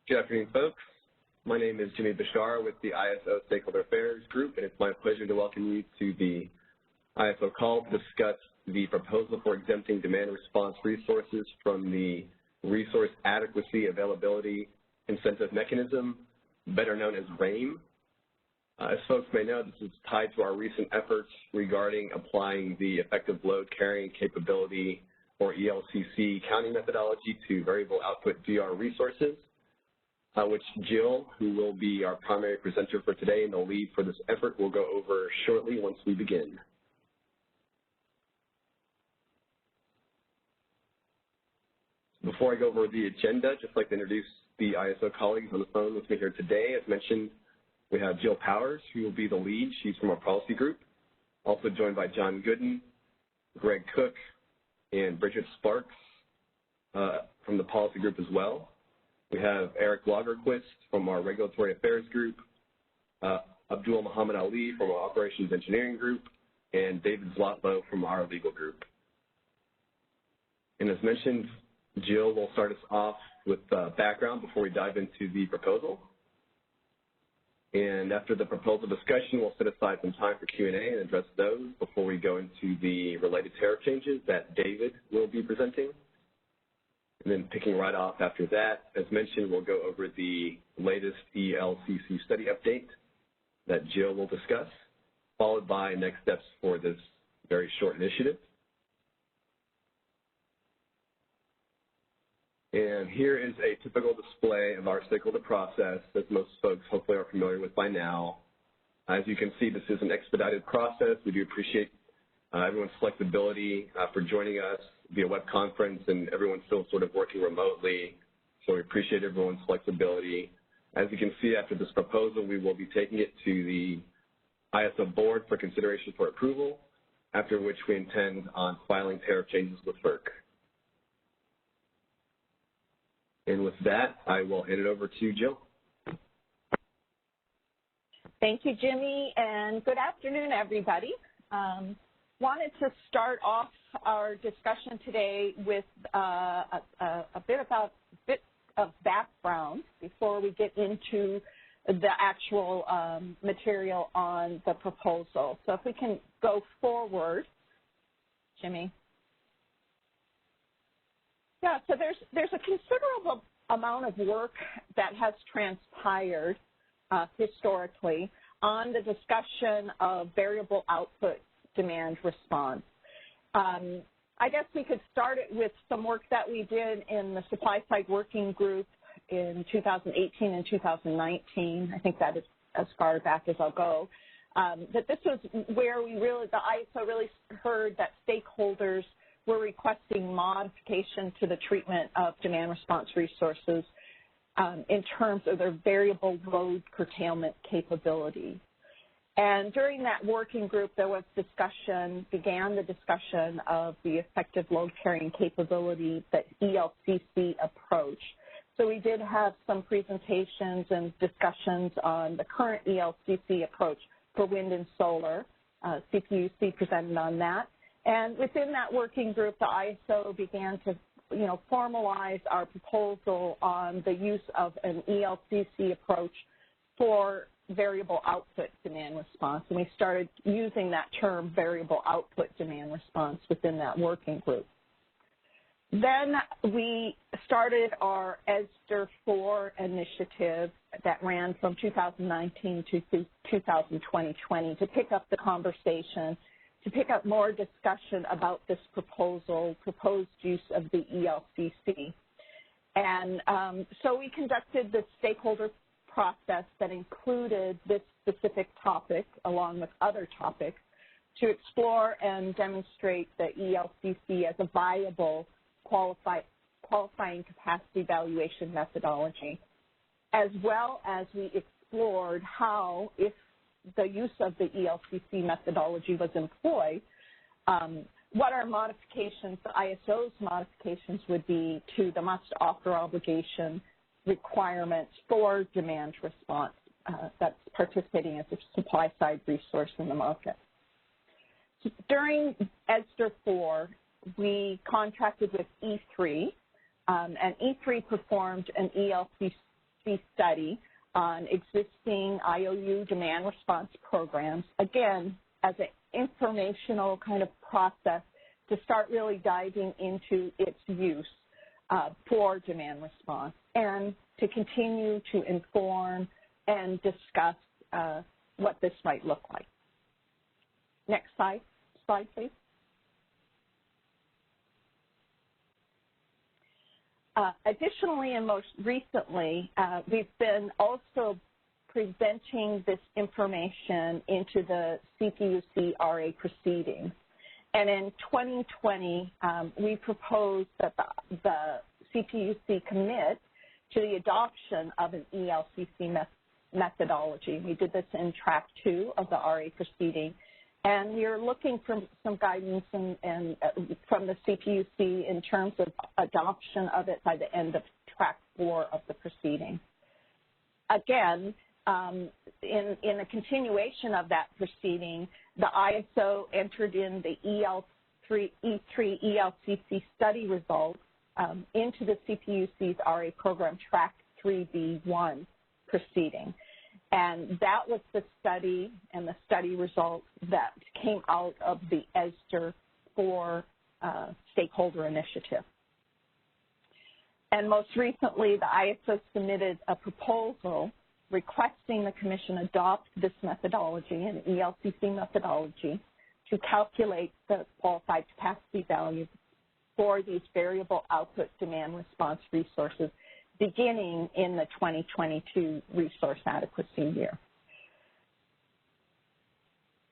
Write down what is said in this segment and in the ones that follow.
Good afternoon, folks. My name is Jimmy Bashar with the ISO Stakeholder Affairs Group, and it's my pleasure to welcome you to the ISO call to discuss the proposal for exempting demand response resources from the Resource Adequacy Availability Incentive Mechanism, better known as RAAIM. As folks may know, this is tied to our recent efforts regarding applying the Effective Load Carrying Capability, or ELCC, counting methodology to variable output DR resources, which Jill, who will be our primary presenter for today and the lead for this effort, will go over shortly once we begin. Before I go over the agenda, I'd just like to introduce the ISO colleagues on the phone with me here today. As mentioned, we have Jill Powers, who will be the lead. She's from our policy group. Also joined by John Gooden, Greg Cook, and Bridget Sparks from the policy group as well. We have Eric Lagerquist from our regulatory affairs group, Abdul Muhammad Ali from our operations engineering group, and David Zlotlow from our legal group. And as mentioned, Jill will start us off with background before we dive into the proposal. And after the proposal discussion, we'll set aside some time for Q&A and address those before we go into the related tariff changes that David will be presenting. And then picking right off after that, as mentioned, we'll go over the latest ELCC study update that Jill will discuss, followed by next steps for this very short initiative. And here is a typical display of our stakeholder process that most folks hopefully are familiar with by now. As you can see, this is an expedited process. We do appreciate everyone's flexibility for joining us via web conference, and everyone's still sort of working remotely, so we appreciate everyone's flexibility. As you can see, after this proposal, we will be taking it to the ISO board for consideration for approval, after which we intend on filing tariff changes with FERC. And with that, I will hand it over to Jill. Thank you, Jimmy, and good afternoon, everybody. Wanted to start off our discussion today with a bit of background before we get into the actual material on the proposal. So if we can go forward, Jimmy. Yeah, so there's a considerable amount of work that has transpired historically on the discussion of variable output demand response. I guess we could start it with some work that we did in the supply side working group in 2018 and 2019. I think that is as far back as I'll go. That this was where we really, the ISO really heard that stakeholders were requesting modification to the treatment of demand response resources in terms of their variable load curtailment capability. And during that working group, there was began the discussion of the effective load carrying capability, that ELCC approach. So we did have some presentations and discussions on the current ELCC approach for wind and solar. CPUC presented on that. And within that working group, the ISO began to, formalize our proposal on the use of an ELCC approach for variable output demand response. And we started using that term, variable output demand response, within that working group. Then we started our ESDR 4 initiative that ran from 2019 to 2020 to pick up the conversation, to pick up more discussion about this proposed use of the ELCC. And so we conducted the stakeholder process that included this specific topic along with other topics to explore and demonstrate the ELCC as a viable qualifying capacity valuation methodology, as well as we explored how, if the use of the ELCC methodology was employed, what our modifications, the ISO's modifications would be to the must offer obligation requirements for demand response that's participating as a supply side resource in the market. During ESDR 4, we contracted with E3, and E3 performed an ELCC ELCC study on existing IOU demand response programs, again, as an informational kind of process to start really diving into its use for demand response and to continue to inform and discuss what this might look like. Next slide, please. Additionally, and most recently, we've been also presenting this information into the CPUC RA proceedings. And in 2020, we proposed that the CPUC commit to the adoption of an ELCC methodology. We did this in track 2 of the RA proceeding. And we are looking for some guidance and from the CPUC in terms of adoption of it by the end of track 4 of the proceeding. Again, in a continuation of that proceeding, the ISO entered in the E3 ELCC study results into the CPUC's RA program track 3B1 proceeding. And that was the study and the study results that came out of the ESDR 4 stakeholder initiative. And most recently, the ISO submitted a proposal requesting the Commission adopt this methodology, an ELCC methodology, to calculate the qualified capacity value for these variable output demand response resources beginning in the 2022 resource adequacy year.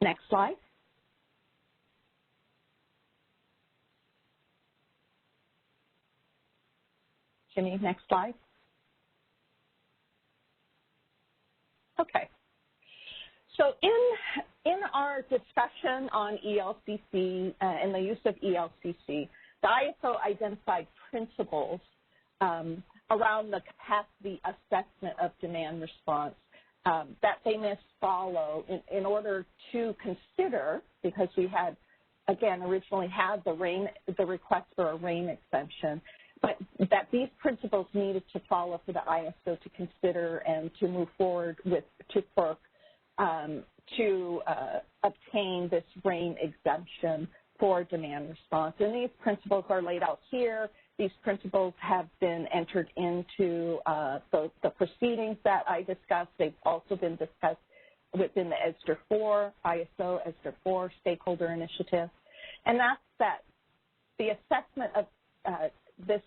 Next slide. Jimmy, next slide. Okay. So in our discussion on ELCC and the use of ELCC, the ISO identified principles around the capacity assessment of demand response that they must follow in order to consider, because we had, again, originally had the request for a RAAIM exemption, but that these principles needed to follow for the ISO to consider and to move forward with to FERC to obtain this RAAIM exemption for demand response. And these principles are laid out here. These principles have been entered into the proceedings that I discussed. They've also been discussed within the ESDR 4, ISO ESDR 4 stakeholder initiative. And that's that the assessment of this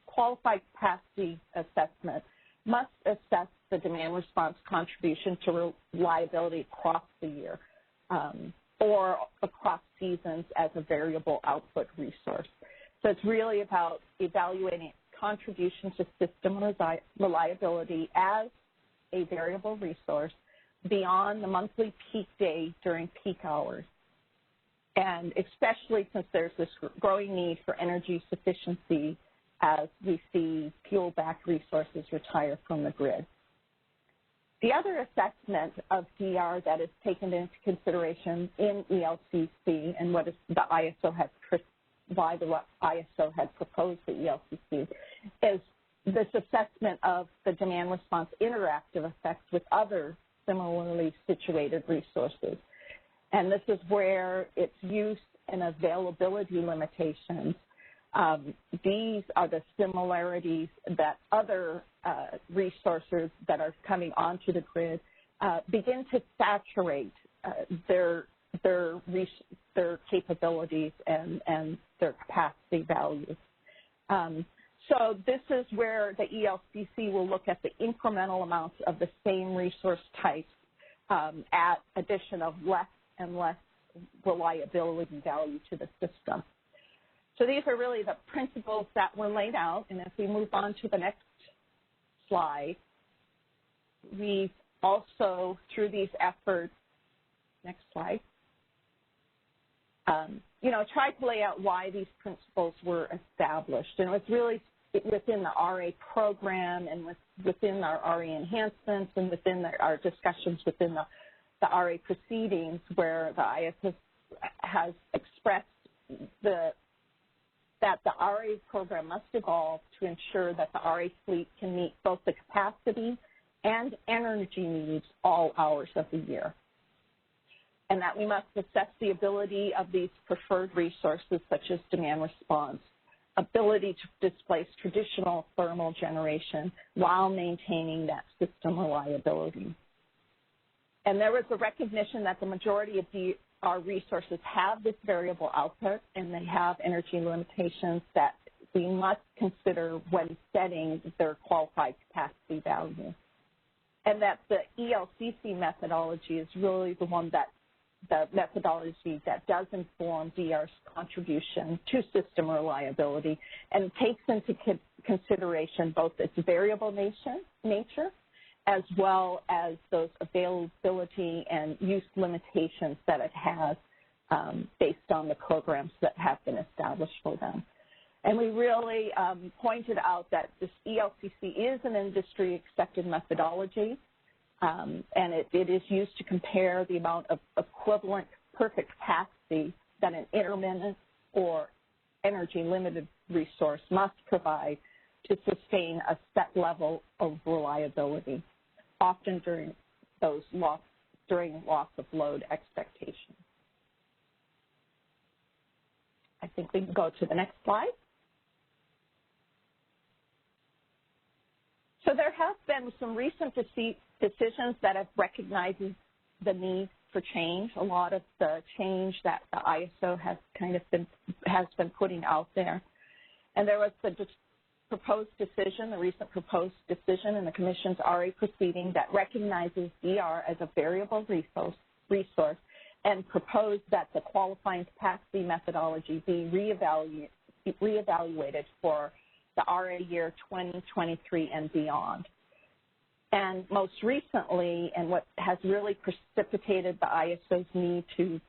qualified capacity assessment must assess the demand response contribution to reliability across the year or across seasons as a variable output resource. So it's really about evaluating contribution to system reliability as a variable resource beyond the monthly peak day during peak hours. And especially since there's this growing need for energy sufficiency as we see fuel-backed resources retire from the grid. The other assessment of DR that is taken into consideration in ELCC and what is the ISO has why the ISO had proposed the ELCC is this assessment of the demand response interactive effects with other similarly situated resources. And this is where its use and availability limitations, these are the similarities that other resources that are coming onto the grid begin to saturate their capabilities and their capacity values. So this is where the ELCC will look at the incremental amounts of the same resource types at addition of less and less reliability value to the system. So these are really the principles that were laid out, and if we move on to the next slide, we've also, through these efforts, next slide, tried to lay out why these principles were established. And it was really within the RA program and within our RA enhancements and within our discussions within the RA proceedings where the ISO has expressed the that the RA program must evolve to ensure that the RA fleet can meet both the capacity and energy needs all hours of the year, and that we must assess the ability of these preferred resources such as demand response, ability to displace traditional thermal generation while maintaining that system reliability. And there was a recognition that the majority of our resources have this variable output and they have energy limitations that we must consider when setting their qualified capacity value. And that the ELCC methodology is really the methodology that does inform DR's contribution to system reliability and takes into consideration both its variable nature as well as those availability and use limitations that it has based on the programs that have been established for them. And we really pointed out that this ELCC is an industry-accepted methodology, and it is used to compare the amount of equivalent perfect capacity that an intermittent or energy-limited resource must provide to sustain a set level of reliability, often during loss of load expectation. I think we can go to the next slide. So there have been some recent decisions that have recognized the need for change. A lot of the change that the ISO has been putting out there. And there was the recent proposed decision in the Commission's RA proceeding that recognizes DR as a variable resource and proposed that the qualifying capacity methodology be reevaluated for the RA year 2023 and beyond. And most recently, and what has really precipitated the ISO's need to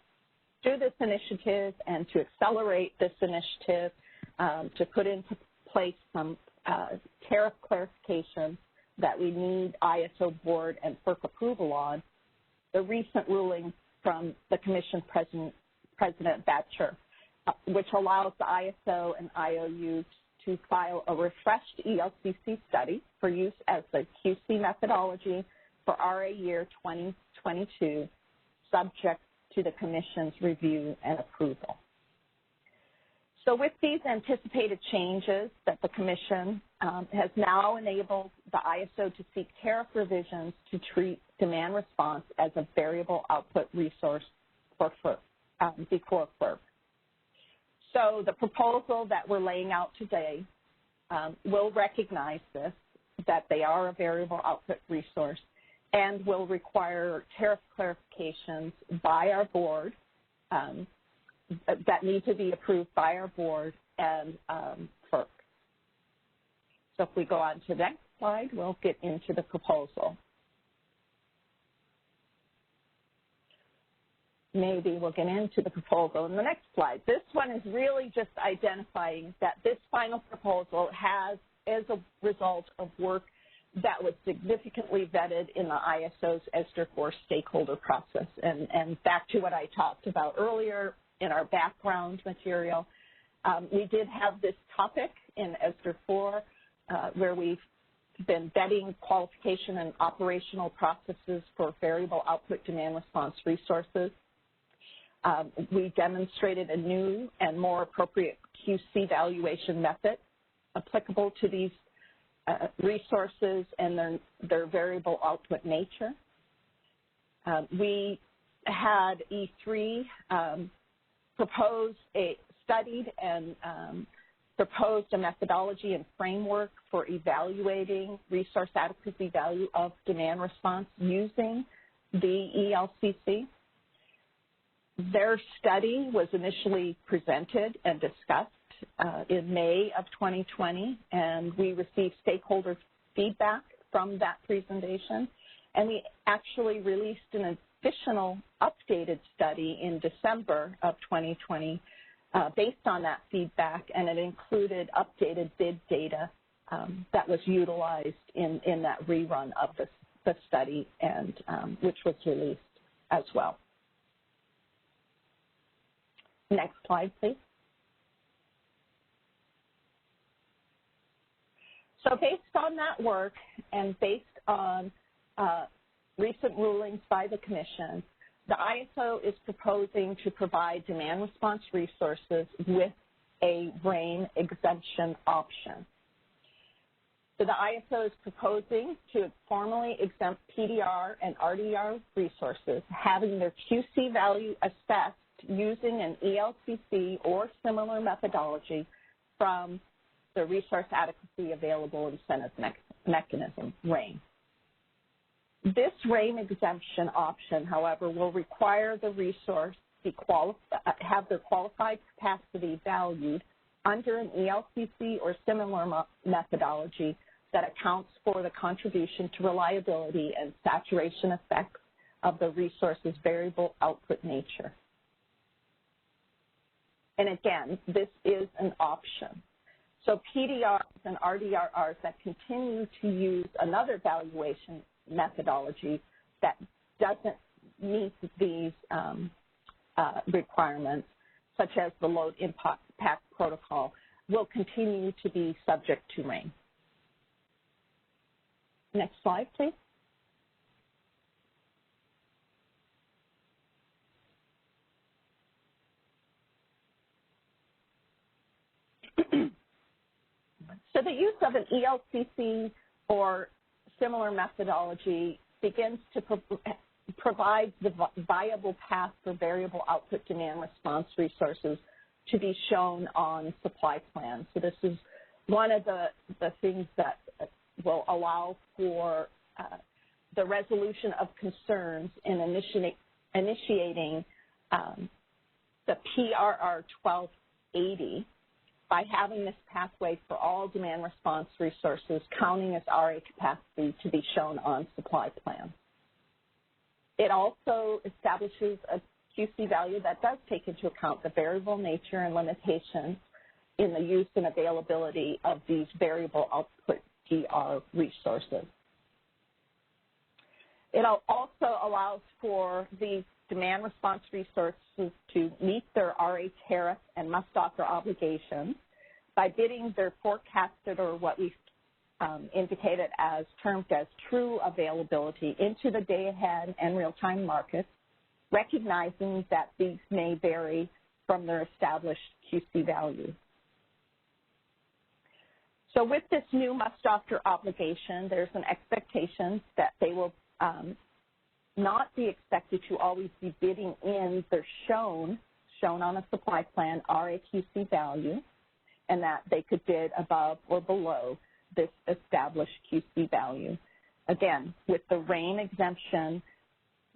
do this initiative and to accelerate this initiative, to put into place some tariff clarification that we need ISO board and FERC approval on, the recent ruling from the Commission President Batcher, which allows the ISO and IOUs to file a refreshed ELCC study for use as the QC methodology for RA year 2022, subject to the Commission's review and approval. So with these anticipated changes that the Commission has now enabled the ISO to seek tariff revisions to treat demand response as a variable output resource for FERC, before FERC. So the proposal that we're laying out today will recognize this, that they are a variable output resource, and will require tariff clarifications by our board that need to be approved by our board and FERC. So if we go on to the next slide, we'll get into the proposal. Maybe we'll get into the proposal in the next slide. This one is really just identifying that this final proposal is a result of work that was significantly vetted in the ISO's ESDR 4 stakeholder process. And back to what I talked about earlier in our background material, we did have this topic in ESDR 4 where we've been vetting qualification and operational processes for variable output demand response resources. We demonstrated a new and more appropriate QC valuation method applicable to these resources and their variable output nature. We had E3 studied and proposed a methodology and framework for evaluating resource adequacy value of demand response using the ELCC. Their study was initially presented and discussed in May of 2020, and we received stakeholder feedback from that presentation. And we actually released an additional updated study in December of 2020 based on that feedback, and it included updated bid data that was utilized in that rerun of the study, and which was released as well. Next slide, please. So based on that work and based on recent rulings by the Commission, the ISO is proposing to provide demand response resources with a RAAIM exemption option. So the ISO is proposing to formally exempt PDR and RDR resources having their QC value assessed using an ELCC or similar methodology from the Resource Adequacy Available Incentive Mechanism, RAAIM. This RAAIM exemption option, however, will require the resource have their qualified capacity valued under an ELCC or similar methodology that accounts for the contribution to reliability and saturation effects of the resource's variable output nature. And again, this is an option. So PDRs and RDRRs that continue to use another valuation methodology that doesn't meet these requirements, such as the load impact protocol, will continue to be subject to RAAIM. Next slide, please. So the use of an ELCC or similar methodology begins to provide the viable path for variable output demand response resources to be shown on supply plans. So this is one of the things that will allow for the resolution of concerns in initiating the PRR 1280 by having this pathway for all demand response resources counting as RA capacity to be shown on supply plans. It also establishes a QC value that does take into account the variable nature and limitations in the use and availability of these variable output DR resources. It also allows for these demand response resources to meet their RA tariff and must offer obligations by bidding their forecasted, or what we've indicated as termed as true availability, into the day ahead and real-time markets, recognizing that these may vary from their established QC value. So with this new must offer obligation, there's an expectation that they will not be expected to always be bidding in their shown on a supply plan RAQC value, and that they could bid above or below this established QC value. Again, with the RAAIM exemption,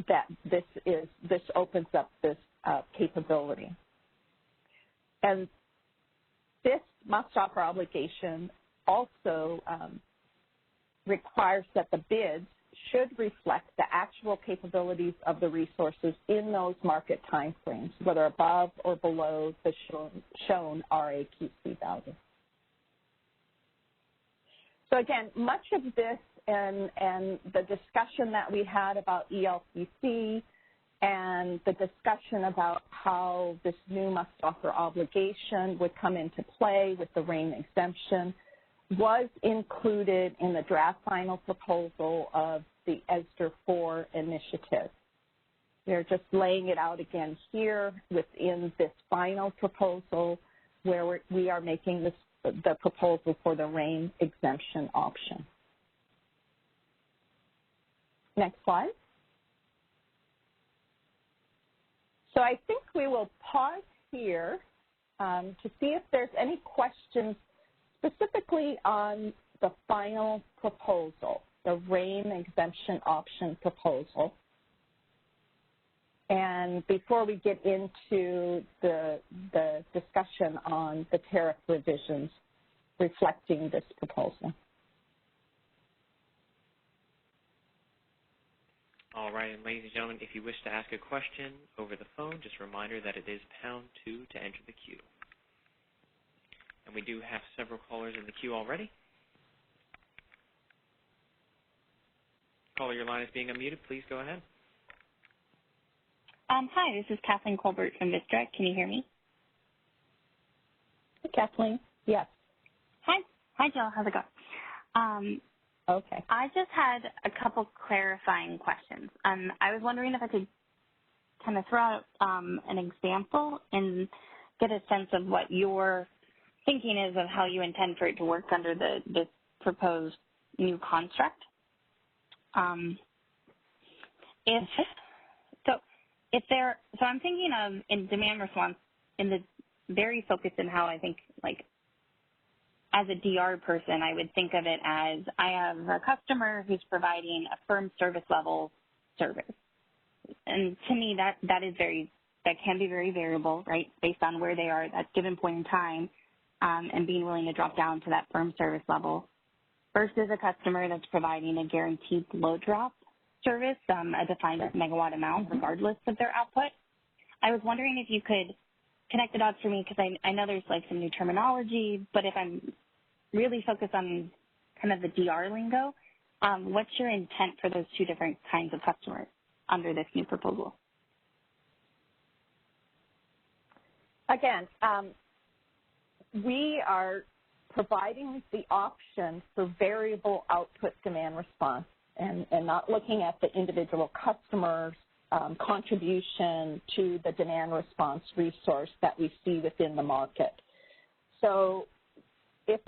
that this opens up this capability. And this must offer obligation also requires that the bids should reflect the actual capabilities of the resources in those market timeframes, whether above or below the shown RAQC value. So again, much of this and the discussion that we had about ELCC and the discussion about how this new must offer obligation would come into play with the RAAIM exemption was included in the draft final proposal of the ESDR 4 initiative. We're just laying it out again here within this final proposal where we are making the proposal for the RAAIM exemption option. Next slide. So I think we will pause here to see if there's any questions specifically on the final proposal, the RAAIM exemption option proposal. And before we get into the discussion on the tariff revisions reflecting this proposal. All right, and ladies and gentlemen, if you wish to ask a question over the phone, just a reminder that it is #2 to enter the queue. And we do have several callers in the queue already. Caller, your line is being unmuted. Please go ahead. Hi, this is Kathleen Colbert from Vistra. Can you hear me? Hey, Kathleen. Yes. Hi, Jill. How's it going? Okay. I just had a couple clarifying questions. I was wondering if I could kind of throw out an example and get a sense of what your thinking is of how you intend for it to work under this proposed new construct. So I'm thinking of in demand response in the very focused in how I think, like, as a DR person, I would think of it as I have a customer who's providing a firm service level service. And to me, that can be very variable, right, based on where they are at that given point in time, and being willing to drop down to that firm service level versus a customer that's providing a guaranteed load drop service, a defined megawatt amount regardless of their output. I was wondering if you could connect the dots for me, because I know there's like some new terminology, but if I'm really focused on kind of the DR lingo, what's your intent for those two different kinds of customers under this new proposal? Again, we are providing the option for variable output demand response and not looking at the individual customer's contribution to the demand response resource that we see within the market. So if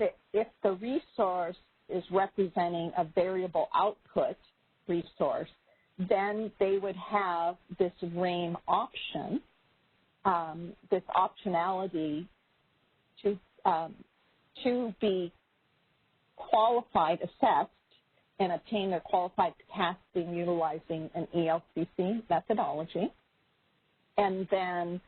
the resource is representing a variable output resource, then they would have this RAAIM option, this optionality to be qualified, assessed, and obtain their qualified capacity utilizing an ELCC methodology, and then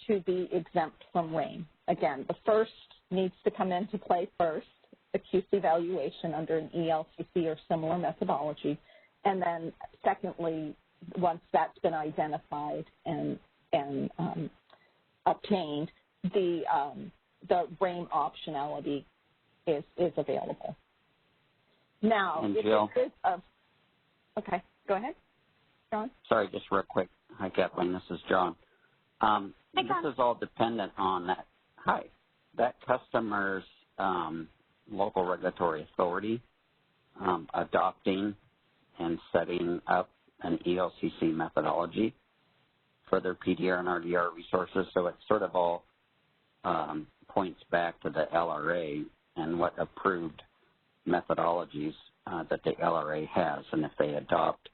to be exempt from RAAIM. Again, the first needs to come into play first, the QC evaluation under an ELCC or similar methodology, and then secondly, once that's been identified and obtained, the RAAIM optionality is available. Now, and Jill, okay, go ahead, John. Sorry, just real quick. Hi, Kathleen. This is John. Hi, John. This is all dependent on that. Hi, that customer's local regulatory authority adopting and setting up an ELCC methodology for their PDR and RDR resources. So it sort of all points back to the LRA and what approved methodologies that the LRA has. And if they adopt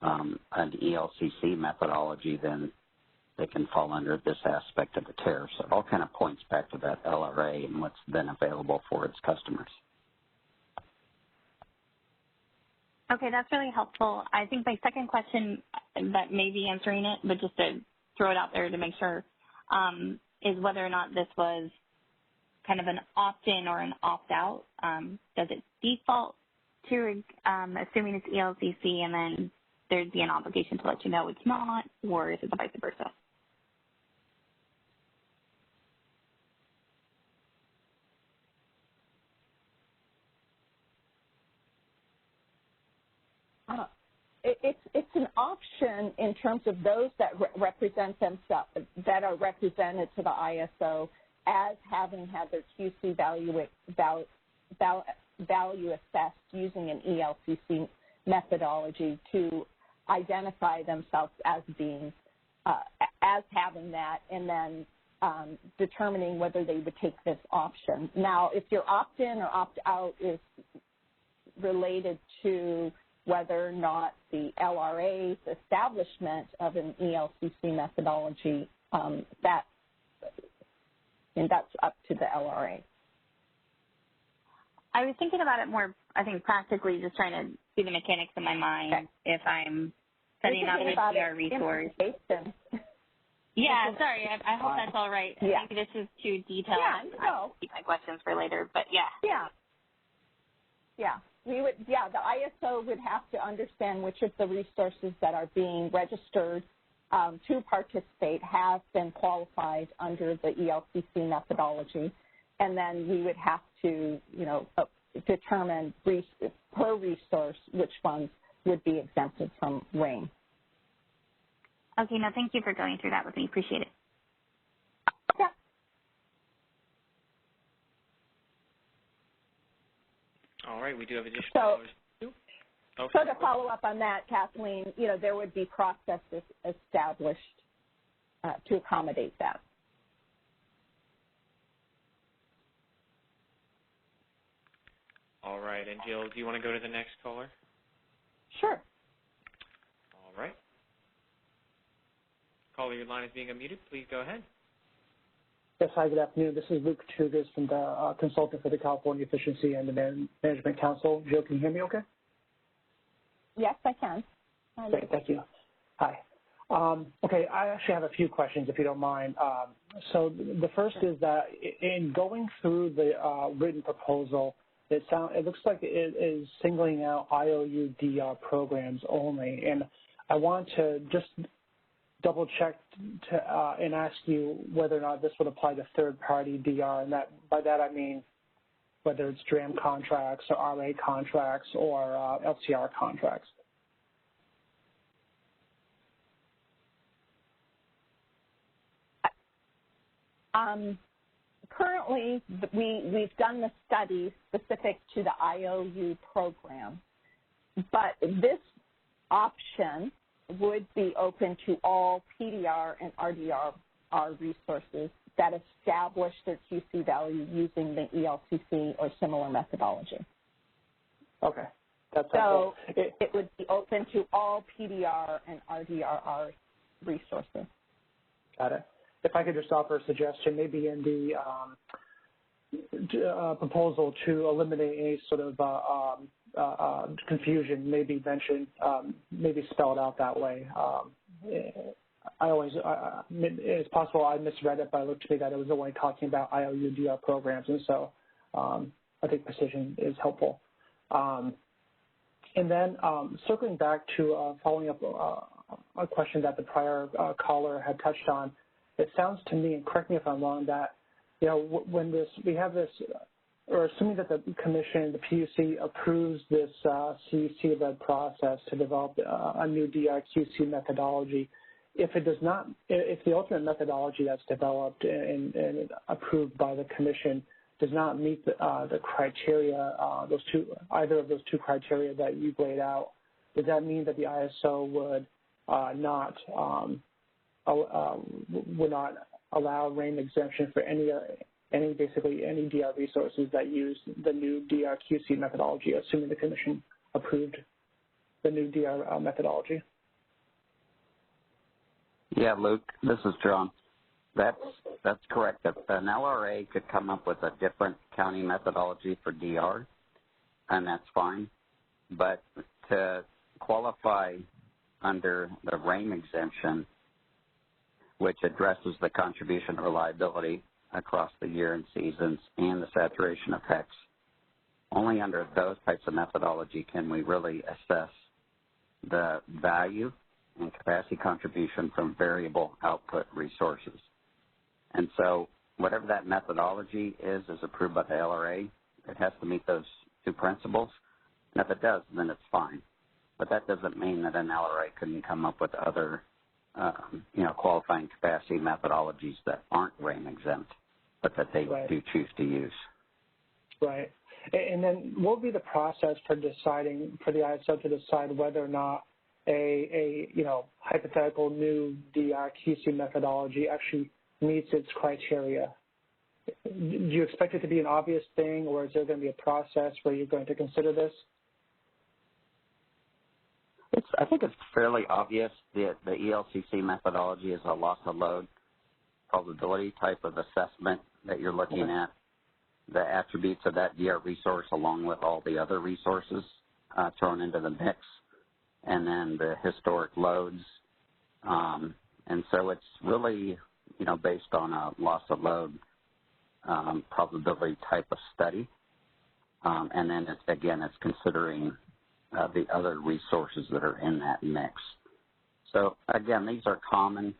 an ELCC methodology, then they can fall under this aspect of the tariff. So it all kind of points back to that LRA and what's then available for its customers. Okay, that's really helpful. I think my second question that may be answering it, but just to throw it out there to make sure, is whether or not this was kind of an opt-in or an opt-out. Does it default to assuming it's ELCC and then there'd be an obligation to let you know it's not, or is it the vice versa? It's an option in terms of those that represent themselves, that are represented to the ISO as having had their QC value assessed using an ELCC methodology to identify themselves as being, as having that, and then determining whether they would take this option. Now, if your opt-in or opt-out is related to whether or not the LRA's establishment of an ELCC methodology, that's up to the LRA. I was thinking about it more, I think, practically, just trying to see the mechanics in my mind. Okay. If I'm setting up an PR resource. Yeah, sorry. I hope that's all right. Yeah. Maybe this is too detailed. Yeah, no. I'll keep my questions for later, but yeah. Yeah. The ISO would have to understand which of the resources that are being registered to participate have been qualified under the ELCC methodology, and then we would have to, determine per resource which ones would be exempted from RAAIM. Okay, no, thank you for going through that with me. Appreciate it. Yeah. All right, we do have additional callers. So to follow up on that, Kathleen, there would be processes established to accommodate that. All right, and Jill, do you want to go to the next caller? Sure. All right. Caller, your line is being unmuted. Please go ahead. Yes, hi, good afternoon. This is Luke Tugas from the consultant for the California Efficiency and Demand Management Council. Jill, can you hear me okay? Yes, I can. Great, thank you. Hi. Okay, I actually have a few questions, if you don't mind. So the first is that in going through the written proposal, it looks like it is singling out IOU-DR programs only, and I want to just double check and ask you whether or not this would apply to third-party DR, and by that I mean whether it's DRAM contracts or RA contracts or LCR contracts. Currently, we've done the study specific to the IOU program, but this option would be open to all PDR and RDR resources that establish their QC value using the ELCC or similar methodology. Okay, that's so helpful. It would be open to all PDR and RDR resources. Got it. If I could just offer a suggestion, maybe in the proposal to eliminate any sort of confusion, maybe mention, maybe spell it out that way. It's possible I misread it, but it looked to me that it was only talking about IOU-DR programs, and so I think precision is helpful. And then circling back to following up a question that the prior caller had touched on, it sounds to me, and correct me if I'm wrong, that when we have this, or assuming that the commission, the PUC, approves this CUC-led process to develop a new DRQC methodology, if the ultimate methodology that's developed and approved by the commission does not meet the criteria, either of those two criteria that you've laid out, does that mean that the ISO would not allow RAAIM exemption for basically any DR resources that use the new DRQC methodology, assuming the commission approved the new DR methodology? Yeah, Luke, this is John. That's correct. If an LRA could come up with a different county methodology for DR, and that's fine. But to qualify under the RAAIM exemption, which addresses the contribution reliability across the year and seasons and the saturation effects, only under those types of methodology can we really assess the value and capacity contribution from variable output resources. And so whatever that methodology is approved by the LRA, it has to meet those two principles. And if it does, then it's fine. But that doesn't mean that an LRA couldn't come up with other qualifying capacity methodologies that aren't RAAIM exempt, but that they do choose to use. Right. And then what would be the process for deciding, for the ISO to decide whether or not a hypothetical new DRQC methodology actually meets its criteria? Do you expect it to be an obvious thing, or is there going to be a process where you're going to consider this? I think it's fairly obvious that the ELCC methodology is a loss of load probability type of assessment that you're looking at, the attributes of that DR resource along with all the other resources thrown into the mix, and then the historic loads. And so it's really, based on a loss of load probability type of study. And then, it's considering the other resources that are in that mix. So, again, these are common,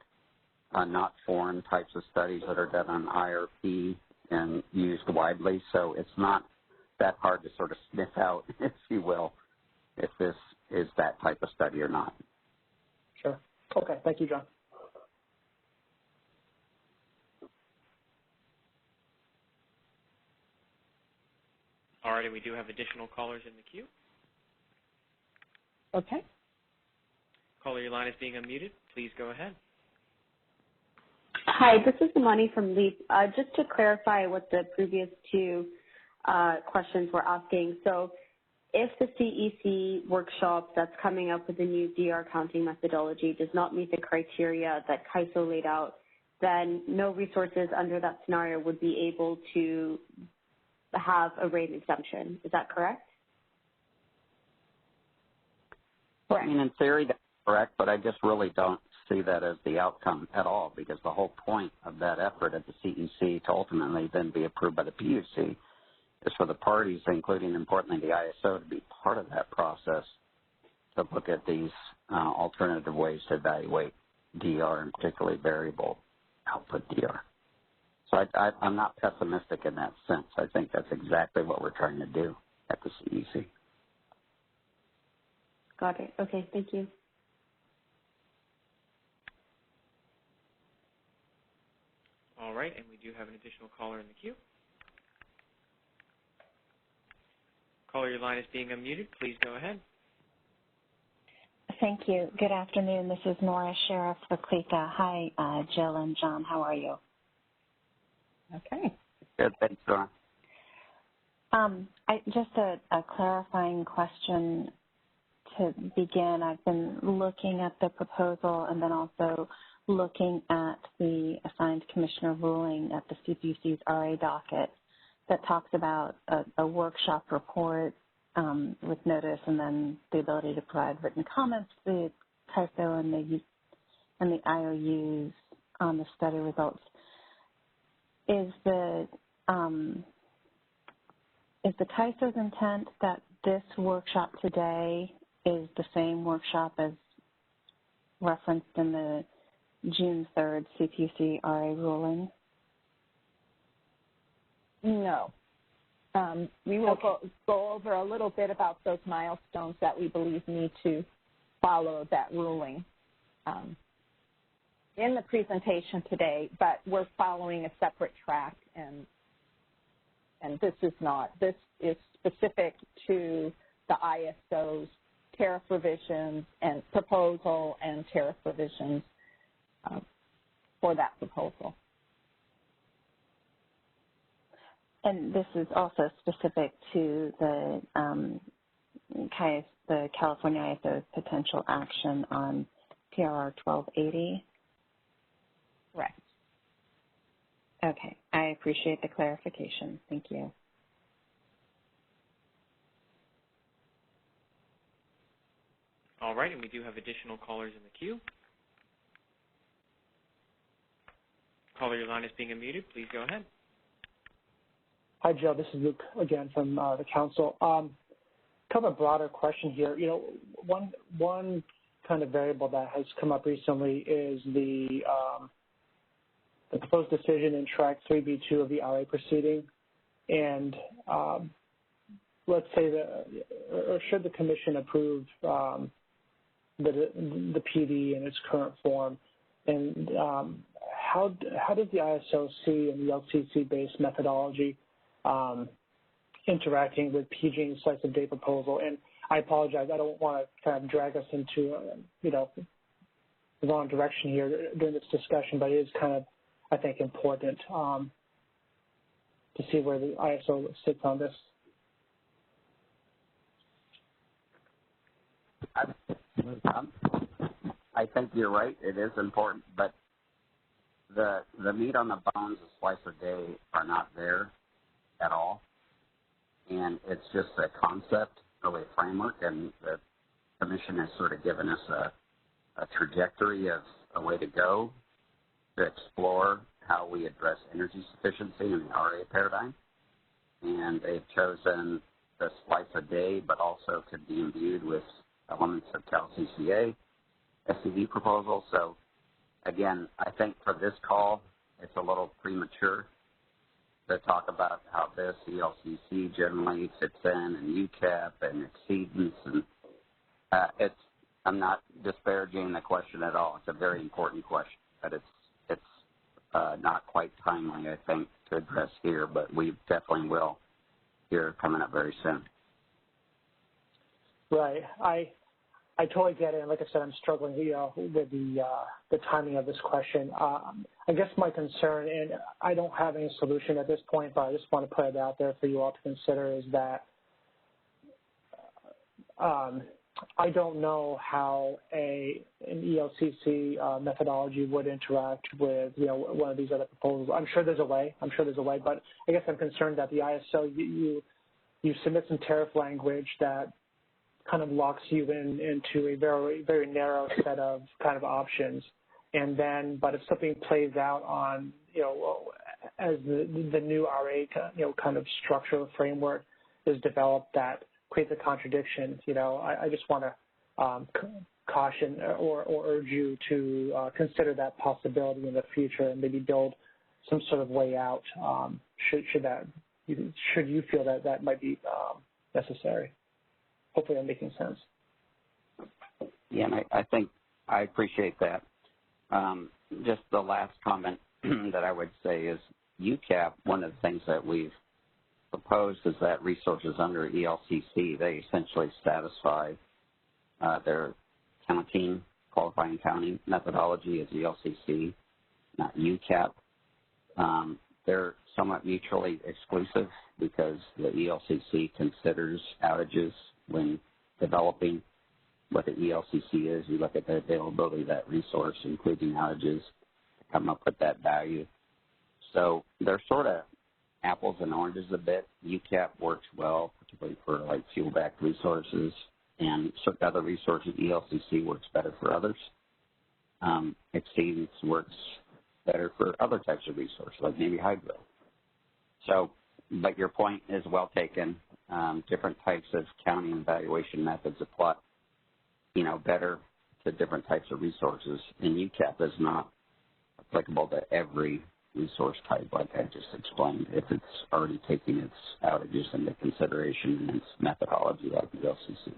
not foreign types of studies that are done on IRP and used widely. So it's not that hard to sort of sniff out, if you will, if this is that type of study or not. Sure. Okay. Thank you, John. All All right, and we do have additional callers in the queue. Okay. Caller, your line is being unmuted. Please go ahead. Hi, this is Imani from LEAP. Just to clarify what the previous two questions were asking. So if the CEC workshop that's coming up with the new DR counting methodology does not meet the criteria that CAISO laid out, then no resources under that scenario would be able to have a RAAIM exemption. Is that correct? Correct. I mean, in theory, that's correct, but I just really don't see that as the outcome at all, because the whole point of that effort at the CEC to ultimately then be approved by the PUC is for the parties, including, importantly, the ISO, to be part of that process to look at these alternative ways to evaluate DR, and particularly variable output DR. So I'm not pessimistic in that sense. I think that's exactly what we're trying to do at the CEC. Got it. Okay, thank you. All right, and we do have an additional caller in the queue. Caller, your line is being unmuted. Please go ahead. Thank you. Good afternoon. This is Nora Sheriff for CLECA. Hi, Jill and John. How are you? Okay. Good, thanks, Nora. Just a clarifying question to begin. I've been looking at the proposal and then also looking at the assigned commissioner ruling at the CPUC's RA docket that talks about a workshop report with notice and then the ability to provide written comments to the CAISO and the IOUs on the study results. Is the CAISO's intent that this workshop today is the same workshop as referenced in the June 3rd CPUC RA ruling? No. We will go over a little bit about those milestones that we believe need to follow that ruling in the presentation today, but we're following a separate track, and this is not. This is specific to the ISO's tariff revisions and proposal and tariff revisions for that proposal. And this is also specific to the California ISO's potential action on PRR 1280? Correct. Okay. I appreciate the clarification. Thank you. All right, and we do have additional callers in the queue. Caller, your line is being unmuted. Please go ahead. Hi, Joe. This is Luke again from the council. Kind of a broader question here. You know, one kind of variable that has come up recently is the proposed decision in track 3B2 of the RA proceeding, and let's say or should the commission approve the PD in its current form, and how does the ISO see and the ELCC-based methodology interacting with PG&E's slice of day proposal? And I apologize, I don't want to kind of drag us into the wrong direction here during this discussion, but it is kind of, I think, important to see where the ISO sits on this. I think you're right. It is important, but the meat on the bones of slice of day are not there at all, and it's just a concept, really a framework, and the commission has sort of given us a trajectory of a way to go to explore how we address energy sufficiency in the RA paradigm, and they've chosen the slice a day, but also could be imbued with elements of CalCCA, SCV proposal. So again, I think for this call, it's a little premature to talk about how this ELCC generally fits in, and UCAP and exceedance, and I'm not disparaging the question at all. It's a very important question, but it's not quite timely, I think, to address here, but we definitely will here coming up very soon. Right. I totally get it. And like I said, I'm struggling, with the timing of this question. I guess my concern, and I don't have any solution at this point, but I just want to put it out there for you all to consider, is that I don't know how an ELCC methodology would interact with, one of these other proposals. I'm sure there's a way. But I guess I'm concerned that the ISO, you submit some tariff language that kind of locks you into a very, very narrow set of kind of options. And then, but if something plays out on, as the new RA, kind of structural framework is developed that creates a contradiction, I just want to caution or urge you to consider that possibility in the future and maybe build some sort of way out should you feel that might be necessary. Hopefully I'm making sense. Yeah, and I think I appreciate that. Just the last comment that I would say is UCAP, one of the things that we've proposed is that resources under ELCC, they essentially satisfy their qualifying counting methodology as ELCC, not UCAP. They're somewhat mutually exclusive because the ELCC considers outages when developing what the ELCC is. You look at the availability of that resource, including outages, to come up with that value. So they're sort of apples and oranges a bit. UCAP works well, particularly for like fuel-backed resources, and certain other resources, ELCC works better for others. Exceedance works better for other types of resources, like maybe hydro. So, but your point is well taken. Different types of counting and evaluation methods apply, better to different types of resources. And UCAP is not applicable to every resource type, like I just explained, if it's already taking its outages into consideration in its methodology, like the LCC.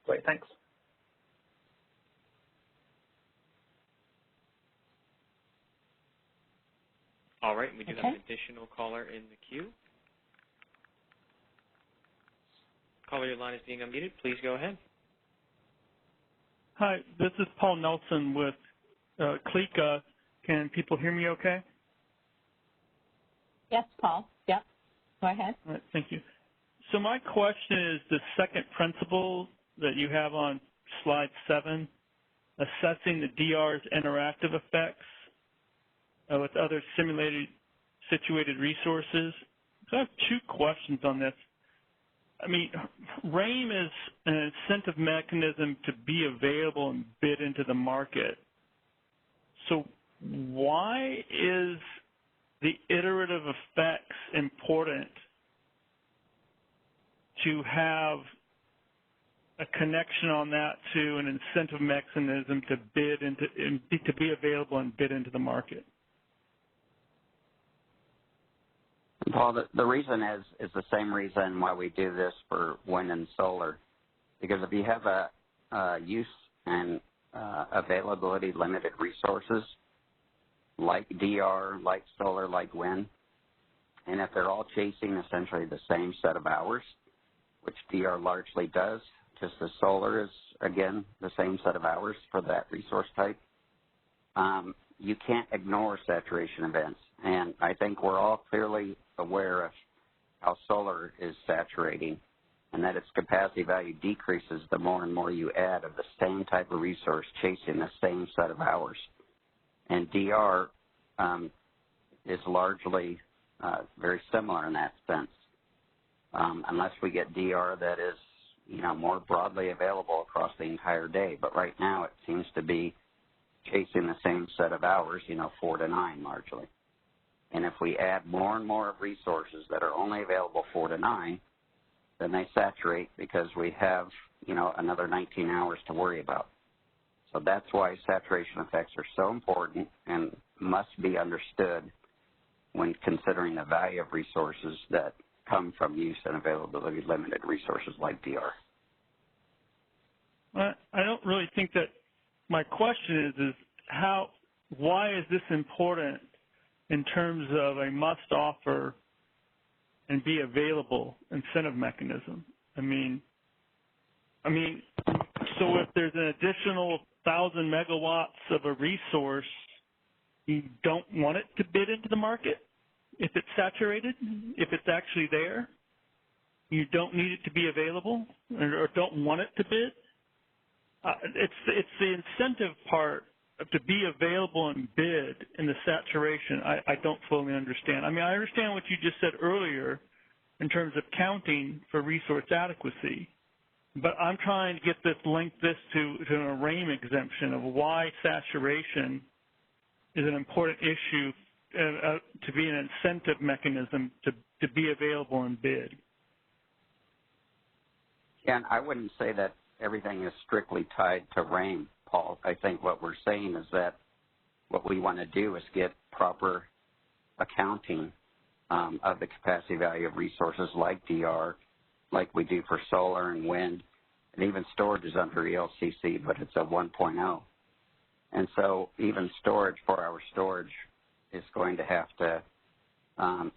Great, thanks. All right, we do have an additional caller in the queue. Caller, your line is being unmuted. Please go ahead. Hi, this is Paul Nelson with CLECA. Can people hear me okay? Yes, Paul. Yep. Go ahead. All right, thank you. So my question is the second principle that you have on slide 7, assessing the DR's interactive effects with other situated resources. So I have 2 questions on this. I mean, RAAIM is an incentive mechanism to be available and bid into the market. So why is the iterative effects important to have a connection on that to an incentive mechanism to bid into, to be available and bid into the market? Paul, the reason is the same reason why we do this for wind and solar, because if you have a use and availability limited resources like DR, like solar, like wind, and if they're all chasing essentially the same set of hours, which DR largely does, just as solar is, again, the same set of hours for that resource type, you can't ignore saturation events. And I think we're all clearly aware of how solar is saturating and that its capacity value decreases the more and more you add of the same type of resource chasing the same set of hours. And DR is largely very similar in that sense, unless we get DR that is, more broadly available across the entire day. But right now it seems to be chasing the same set of hours, 4 to 9 largely. And if we add more and more of resources that are only available 4 to 9, then they saturate because we have, another 19 hours to worry about. So that's why saturation effects are so important and must be understood when considering the value of resources that come from use and availability limited resources like DR. Well, I don't really think that my question is why is this important in terms of a must-offer and be available incentive mechanism. I mean, so if there's an additional 1,000 megawatts of a resource, you don't want it to bid into the market if it's saturated, if it's actually there. You don't need it to be available or don't want it to bid. It's the incentive part to be available and bid in the saturation I don't fully understand. I mean, I understand what you just said earlier in terms of counting for resource adequacy, but I'm trying to get this, link this to a RAAIM exemption of why saturation is an important issue to be an incentive mechanism to be available and bid. Yeah, and I wouldn't say that everything is strictly tied to RAAIM, Paul. I think what we're saying is that what we want to do is get proper accounting of the capacity value of resources like DR, like we do for solar and wind, and even storage is under ELCC, but it's a 1.0. And so even storage, 4-hour storage, is going to have to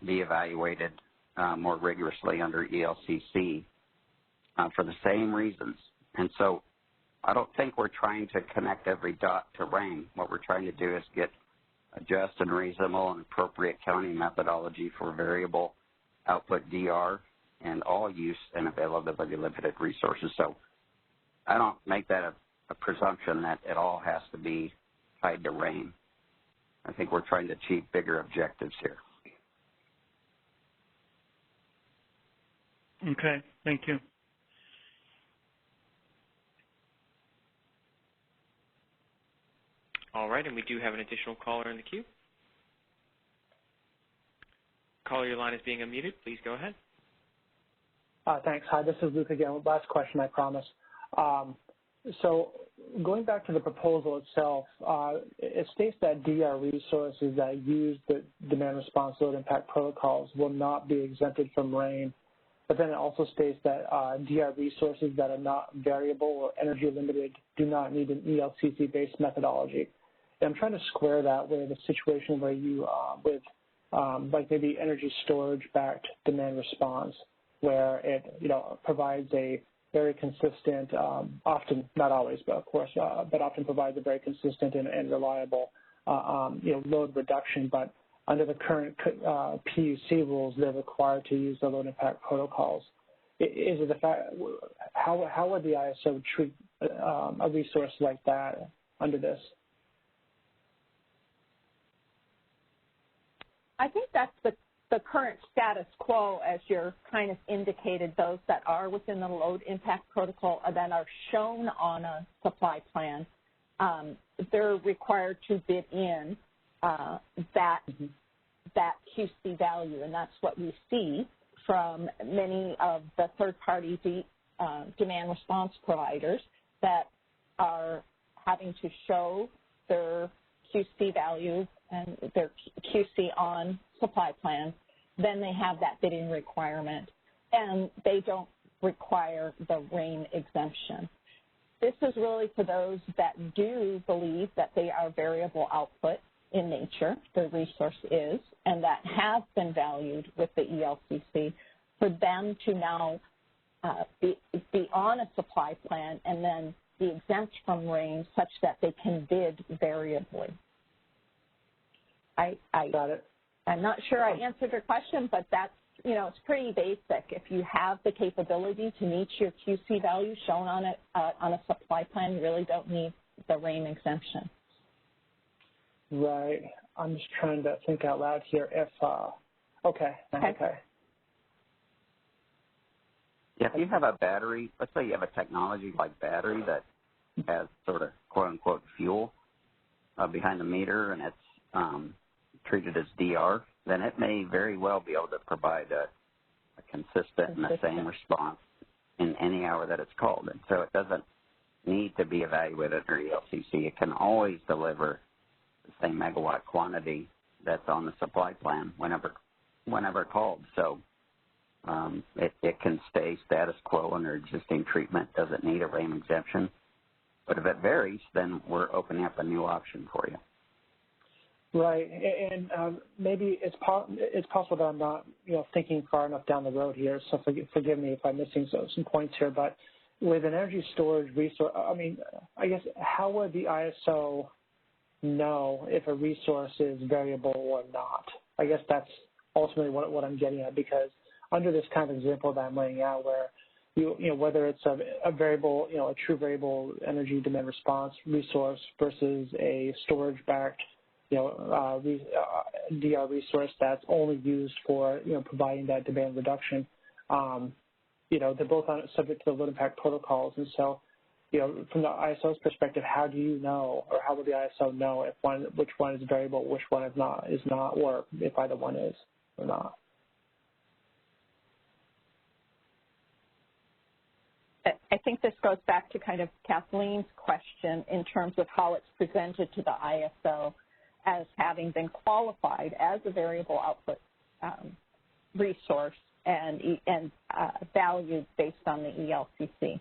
be evaluated more rigorously under ELCC for the same reasons. And so I don't think we're trying to connect every dot to RAAIM. What we're trying to do is get a just and reasonable and appropriate counting methodology for variable output DR and all use and availability limited resources. So I don't make that a presumption that it all has to be tied to RAAIM. I think we're trying to achieve bigger objectives here. Okay, thank you. All right, and we do have an additional caller in the queue. Caller, your line is being unmuted. Please go ahead. Thanks. Hi, this is Luke again. Last question, I promise. So going back to the proposal itself, it states that DR resources that use the demand response load impact protocols will not be exempted from RAAIM. But then it also states that DR resources that are not variable or energy limited do not need an ELCC-based methodology. And I'm trying to square that with a situation where you, like maybe energy storage-backed demand response, where it, provides a very consistent, often, not always, but of course, but often provides a very consistent and reliable, load reduction. But under the current PUC rules, they're required to use the load impact protocols. Is it the fact, how would the ISO treat a resource like that under this? I think that's the current status quo, as you're kind of indicated. Those that are within the load impact protocol and that are shown on a supply plan, they're required to bid in that QC value, and that's what we see from many of the third-party demand response providers that are having to show their QC values and their QC on supply plans. Then they have that bidding requirement, and they don't require the RAAIM exemption. This is really for those that do believe that they are variable output in nature, the resource is, and that have been valued with the ELCC, for them to now be on a supply plan and then be exempt from RAAIM such that they can bid variably. I got it. I'm not sure I answered your question, but that's, it's pretty basic. If you have the capability to meet your QC value shown on a supply plan, you really don't need the RAAIM exemption. Right. I'm just trying to think out loud here. Okay. Yeah, if you have a battery, let's say you have a technology like battery that has sort of quote-unquote fuel behind the meter and it's treated as DR, then it may very well be able to provide a consistent and the same response in any hour that it's called. And so it doesn't need to be evaluated under ELCC. It can always deliver the same megawatt quantity that's on the supply plan whenever called. So it can stay status quo under existing treatment, doesn't need a RAAIM exemption. But if it varies, then we're opening up a new option for you. Right, and maybe it's possible that I'm not, thinking far enough down the road here. So forgive me if I'm missing some points here. But with an energy storage resource, I guess how would the ISO know if a resource is variable or not? I guess that's ultimately what I'm getting at, because under this kind of example that I'm laying out, where whether it's a variable, a true variable energy demand response resource versus a storage-backed DR resource that's only used for, providing that demand reduction. They're both subject to the load impact protocols. And so, from the ISO's perspective, how do you know, or how will the ISO know which one is variable, which one is not, or if either one is or not? I think this goes back to kind of Kathleen's question in terms of how it's presented to the ISO as having been qualified as a variable output resource and valued based on the ELCC,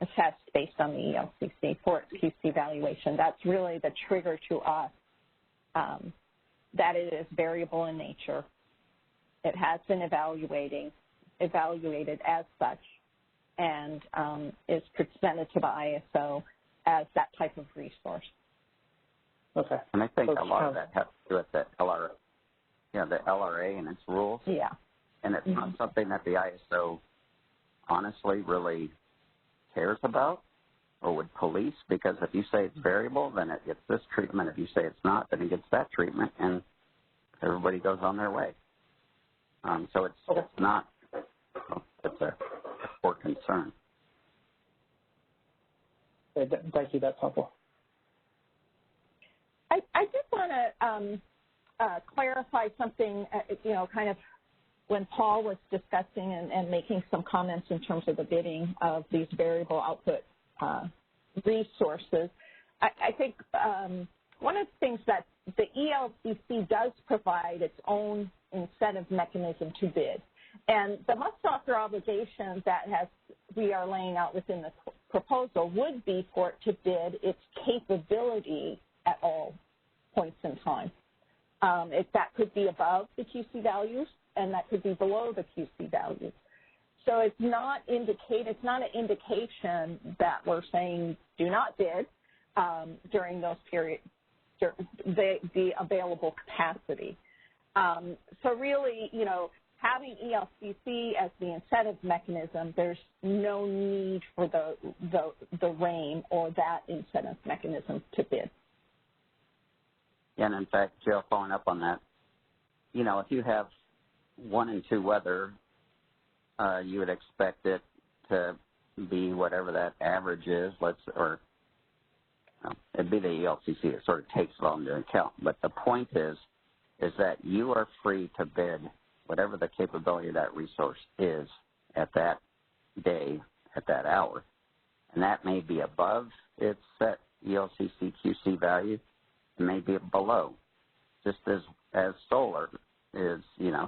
assessed based on the ELCC for its QC valuation. That's really the trigger to us that it is variable in nature. It has been evaluated as such, and is presented to the ISO as that type of resource. Okay. And I think a lot of that has to do with the LRA and its rules. Yeah. And it's not something that the ISO honestly really cares about or would police, because if you say it's variable, then it gets this treatment. If you say it's not, then it gets that treatment, and everybody goes on their way. So it's not, it's a core concern. Thank you. That's helpful. I did want to clarify something, kind of when Paul was discussing and making some comments in terms of the bidding of these variable output resources. I think one of the things that the ELCC does provide its own incentive mechanism to bid. And the must-offer obligation that we are laying out within the proposal would be for it to bid its capability at all points in time. That could be above the QC values, and that could be below the QC values. So it's not an indication that we're saying do not bid during those periods, the available capacity. So really, having ELCC as the incentive mechanism, there's no need for the RAAIM or that incentive mechanism to bid. And in fact, Jill, following up on that, if you have 1 and 2 weather, you would expect it to be whatever that average is, it'd be the ELCC that sort of takes it all into account. But the point is that you are free to bid whatever the capability of that resource is at that day, at that hour. And that may be above its set ELCC QC value, it may be below, just as solar is,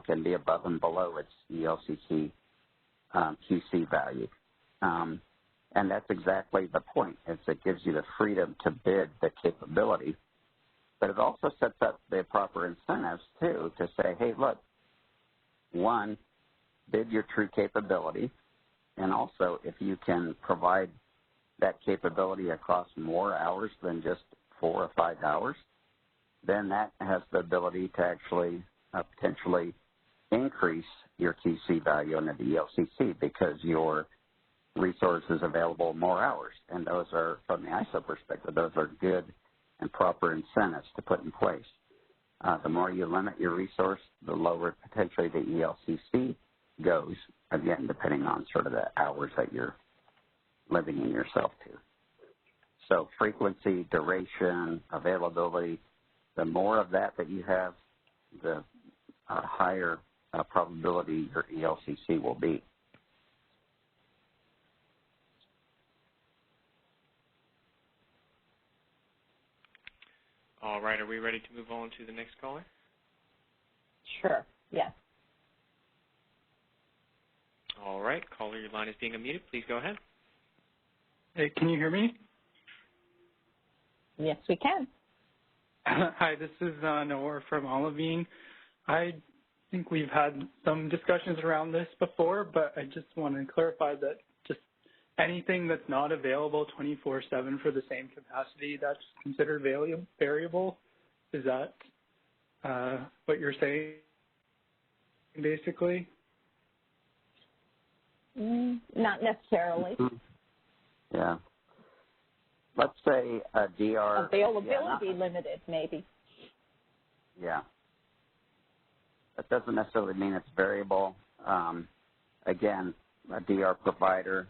can be above and below its ELCC QC value. And that's exactly the point. It gives you the freedom to bid the capability, but it also sets up the proper incentives, too, to say, hey, look, 1, bid your true capability, and also if you can provide that capability across more hours than just 4 or 5 hours, then that has the ability to actually potentially increase your QC value under the ELCC because your resource is available more hours. And those are, from the ISO perspective, those are good and proper incentives to put in place. The more you limit your resource, the lower potentially the ELCC goes, again, depending on sort of the hours that you're limiting yourself to. So frequency, duration, availability, the more of that you have, the higher probability your ELCC will be. All right, are we ready to move on to the next caller? Sure, yes. All right, caller, your line is being unmuted. Please go ahead. Hey, can you hear me? Yes, we can. Hi, this is Noor from Olivine. I think we've had some discussions around this before, but I just want to clarify that just anything that's not available 24/7 for the same capacity, that's considered variable. Is that what you're saying, basically? Not necessarily. Yeah. Let's say a DR. Availability limited, maybe. Yeah. That doesn't necessarily mean it's variable. Again, a DR provider,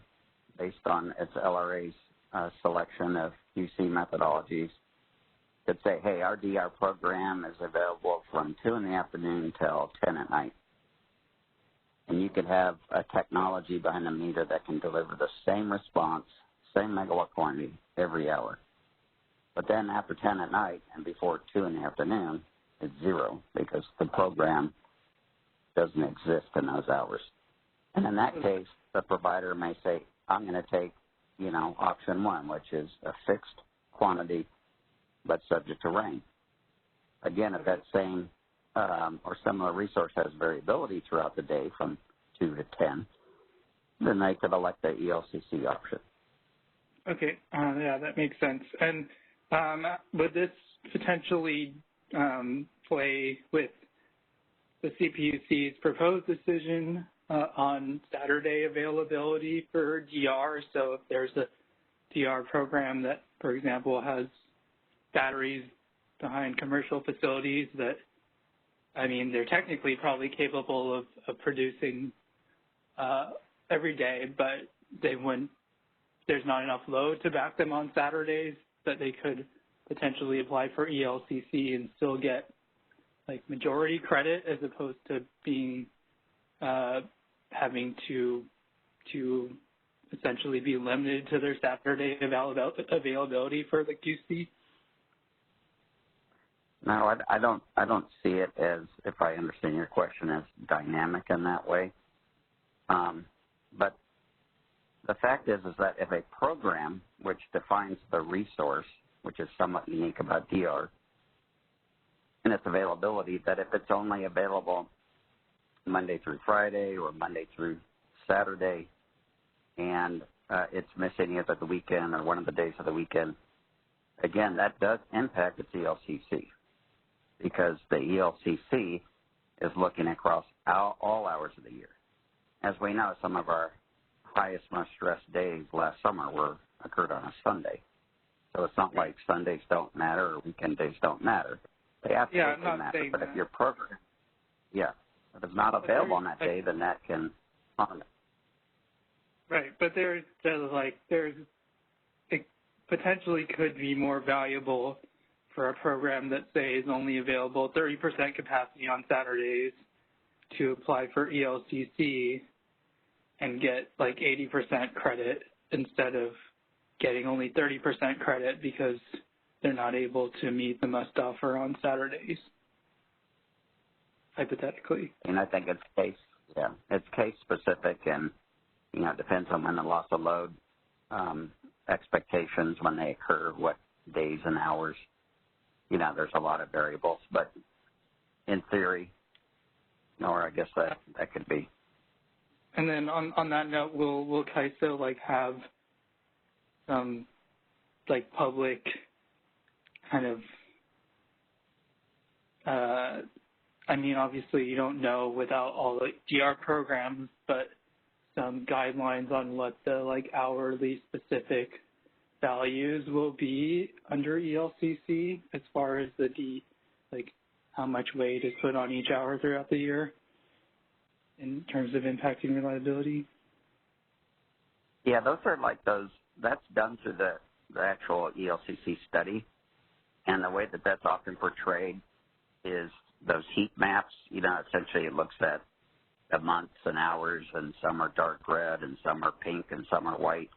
based on its LRA's selection of UC methodologies, could say, hey, our DR program is available from 2 in the afternoon till 10 at night. And you could have a technology behind the meter that can deliver the same response, same megawatt quantity every hour. But then after 10 at night and before 2 in the afternoon, it's 0 because the program doesn't exist in those hours. And in that case, the provider may say, I'm going to take, option 1, which is a fixed quantity but subject to RAAIM. Again, if that same or similar resource has variability throughout the day from 2 to 10, then they could elect the ELCC option. Okay, yeah, that makes sense. And would this potentially play with the CPUC's proposed decision on Saturday availability for DR? So if there's a DR program that, for example, has batteries behind commercial facilities that, they're technically probably capable of producing every day, but there's not enough load to back them on Saturdays, that they could potentially apply for ELCC and still get majority credit as opposed to being having to essentially be limited to their Saturday availability for the QC? No, I don't see it as, if I understand your question, as dynamic in that way. But the fact is that if a program which defines the resource, which is somewhat unique about DR, and its availability, that if it's only available Monday through Friday or Monday through Saturday, and it's missing either the weekend or one of the days of the weekend, again, that does impact its ELCC, because the ELCC is looking across all hours of the year. As we know, some of our highest, most stressed days last summer occurred on a Sunday. So it's not like Sundays don't matter or weekend days don't matter. They absolutely matter. But if your program, if it's not available on that day, then that can harm it. Right, but it potentially could be more valuable for a program that, say, is only available 30% capacity on Saturdays to apply for ELCC and get 80% credit instead of getting only 30% credit because they're not able to meet the must offer on Saturdays, hypothetically. And I think it's case specific, and it depends on when the loss of load expectations, when they occur, what days and hours. There's a lot of variables, but in theory, or I guess that could be. And then on that note, will CAISO have some public kind of obviously you don't know without all the DR programs, but some guidelines on what the hourly specific values will be under ELCC as far as the how much weight is put on each hour throughout the year in terms of impacting reliability? Yeah, those are that's done through the actual ELCC study. And the way that that's often portrayed is those heat maps. Essentially it looks at the months and hours, and some are dark red and some are pink and some are white.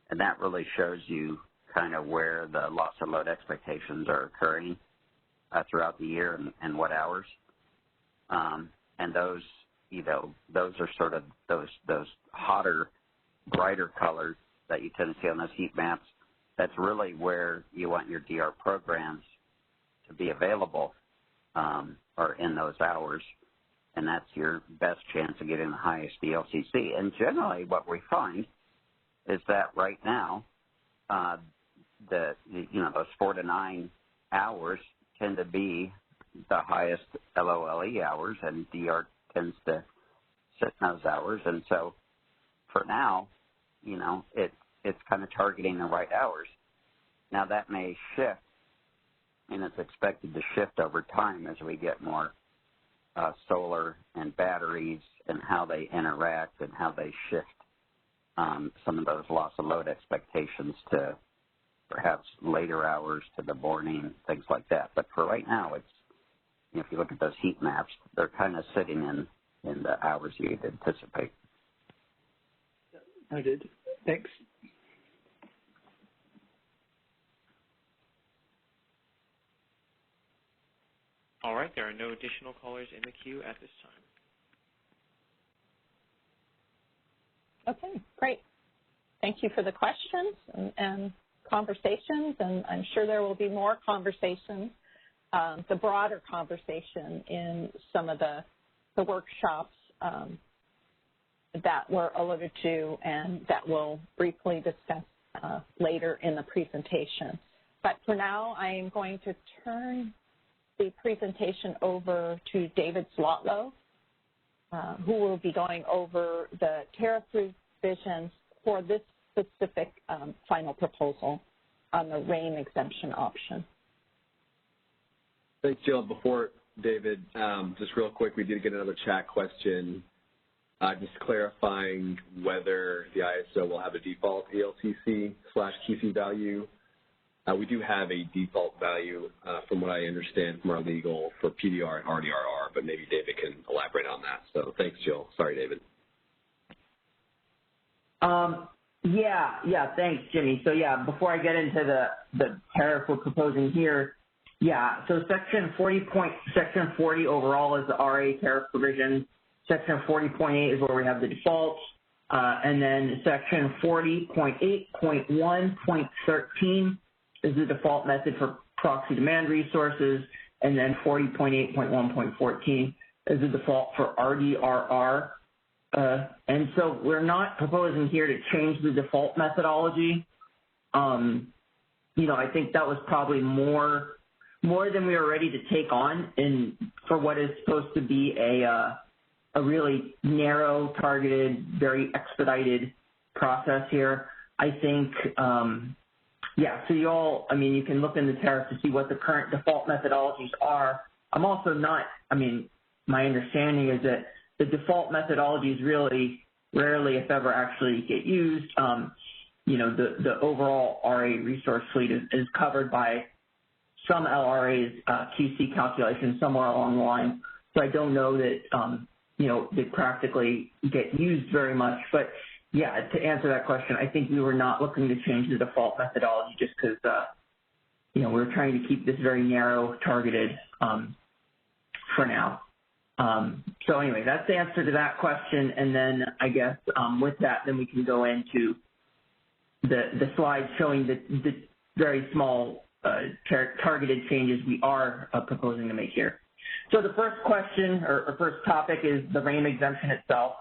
And that really shows you kind of where the loss of load expectations are occurring throughout the year and what hours. And those, those are sort of those hotter, brighter colors that you tend to see on those heat maps. That's really where you want your DR programs to be available or in those hours, and that's your best chance of getting the highest ELCC. And generally what we find is that right now, those 4 to 9 hours tend to be the highest LOLE hours, and DR tends to sit in those hours. And so for now, it's kind of targeting the right hours. Now that may shift, and it's expected to shift over time as we get more solar and batteries and how they interact and how they shift some of those loss of load expectations to perhaps later hours to the morning, things like that. But for right now, it's, if you look at those heat maps, they're kind of sitting in the hours you'd anticipate. I did. Thanks. All right, there are no additional callers in the queue at this time. Okay, great. Thank you for the questions and conversations, and I'm sure there will be more conversations, the broader conversation in some of the workshops that were alluded to and that we'll briefly discuss later in the presentation. But for now, I am going to turn the presentation over to David Zlotlow, who will be going over the tariff revisions for this specific final proposal on the RAAIM exemption option. Thanks, Jill. Before David, just real quick, we did get another chat question, just clarifying whether the ISO will have a default ELCC/QC value. We do have a default value, from what I understand from our legal, for PDR and RDRR, but maybe David can elaborate on that. So thanks, Jill. Sorry, David. Yeah, thanks, Jimmy. So yeah, before I get into the tariff we're proposing here, so section 40 overall is the RA tariff provision. Section 40.8 is where we have the defaults. And then section 40.8.1.13 is the default method for proxy demand resources. And then 40.8.1.14 is the default for RDRR. And so we're not proposing here to change the default methodology. I think that was probably more than we were ready to take on for what is supposed to be a really narrow, targeted, very expedited process here. I think, so you can look in the tariff to see what the current default methodologies are. I'm also not, my understanding is that the default methodologies really rarely, if ever, actually get used. The overall RA resource fleet is covered by some LRA's QC calculations somewhere along the line. So I don't know that, they practically get used very much. But yeah, to answer that question, I think we were not looking to change the default methodology just because, we're trying to keep this very narrow, targeted for now. So anyway, that's the answer to that question. And then I guess with that, then we can go into the slide showing the very small targeted changes we are proposing to make here. So the first question or first topic is the RAAIM exemption itself.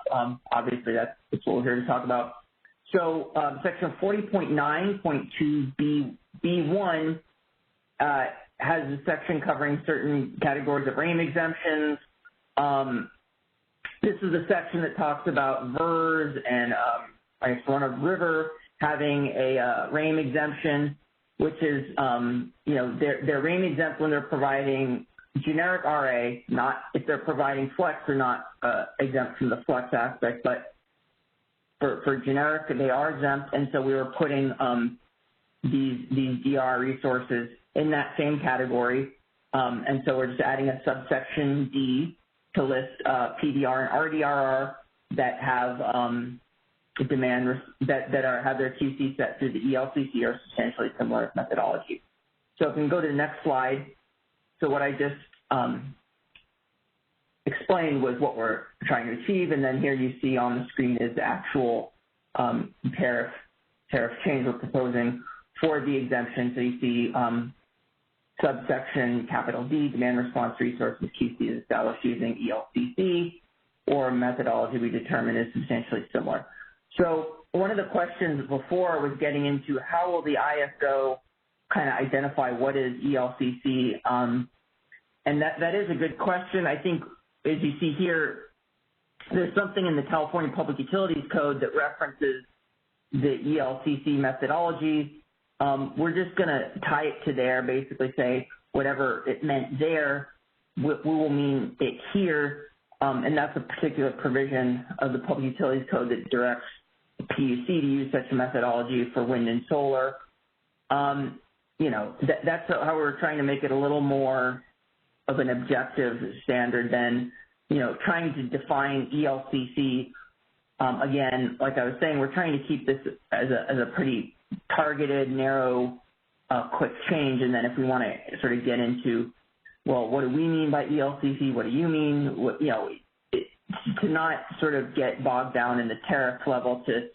Obviously, that's what we're here to talk about. So section 40.9.2B1 has a section covering certain categories of RAAIM exemptions. This is a section that talks about VERS and run-of-river having a RAAIM exemption, which is, they're RAAIM exempt when they're providing generic RA, not if they're providing flex, they're not exempt from the flex aspect, but for generic, they are exempt, and so we were putting these DR resources in that same category, and so we're just adding a subsection D to list PDR and RDRR that have demand that have their QC set through the ELCC or substantially similar methodology. So if we can go to the next slide. So what I just explained was what we're trying to achieve, and then here you see on the screen is the actual tariff change we're proposing for the exemption. So you see subsection capital D, demand response resources QC is established using ELCC, or methodology we determine is substantially similar. So one of the questions before was getting into how will the ISO kind of identify what is ELCC, and that is a good question. I think, as you see here, there's something in the California Public Utilities Code that references the ELCC methodology. We're just going to tie it to there, basically say whatever it meant there, we will mean it here, and that's a particular provision of the Public Utilities Code that directs the PUC to use such a methodology for wind and solar. You know, that's how we're trying to make it a little more of an objective standard than, you know, trying to define ELCC. Again, like I was saying, we're trying to keep this as a pretty targeted, narrow, quick change. And then if we want to sort of get into, well, what do we mean by ELCC? What do you mean? What, you know, to not sort of get bogged down in the tariff level to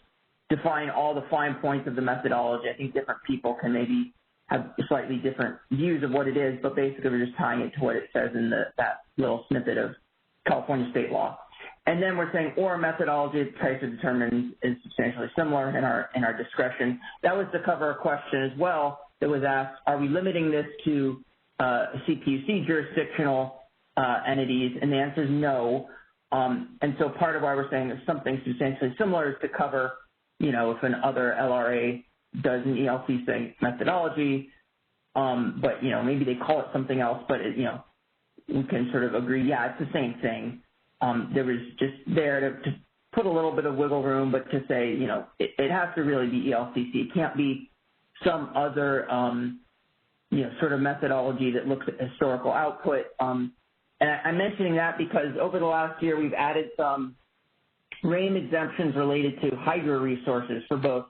define all the fine points of the methodology. I think different people can maybe have slightly different views of what it is, but basically we're just tying it to what it says in that little snippet of California state law. And then we're saying, or a methodology that tries to determine is substantially similar in our discretion. That was to cover a question as well that was asked, are we limiting this to CPUC jurisdictional entities? And the answer is no. And so part of why we're saying there's something substantially similar is to cover, you know, if an other LRA does an ELCC methodology, but, you know, maybe they call it something else, but, it, you know, we can sort of agree, yeah, it's the same thing. There was just there to put a little bit of wiggle room, but to say, you know, it has to really be ELCC. It can't be some other, you know, sort of methodology that looks at historical output. And I'm mentioning that because over the last year, we've added some RAAIM exemptions related to hydro resources for both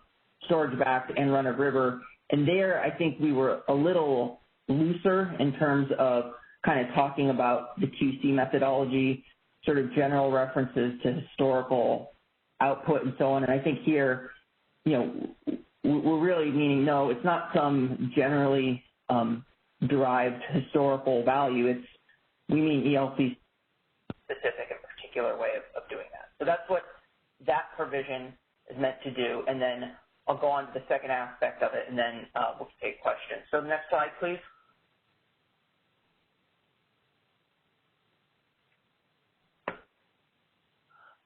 storage-backed and run-of-river. And there, I think we were a little looser in terms of kind of talking about the QC methodology, sort of general references to historical output and so on. And I think here, you know, we're really meaning, no, it's not some generally derived historical value. We mean ELCC specific and particular way of doing that. So that's what that provision is meant to do. And then I'll go on to the second aspect of it, and then we'll take questions. So the next slide, please.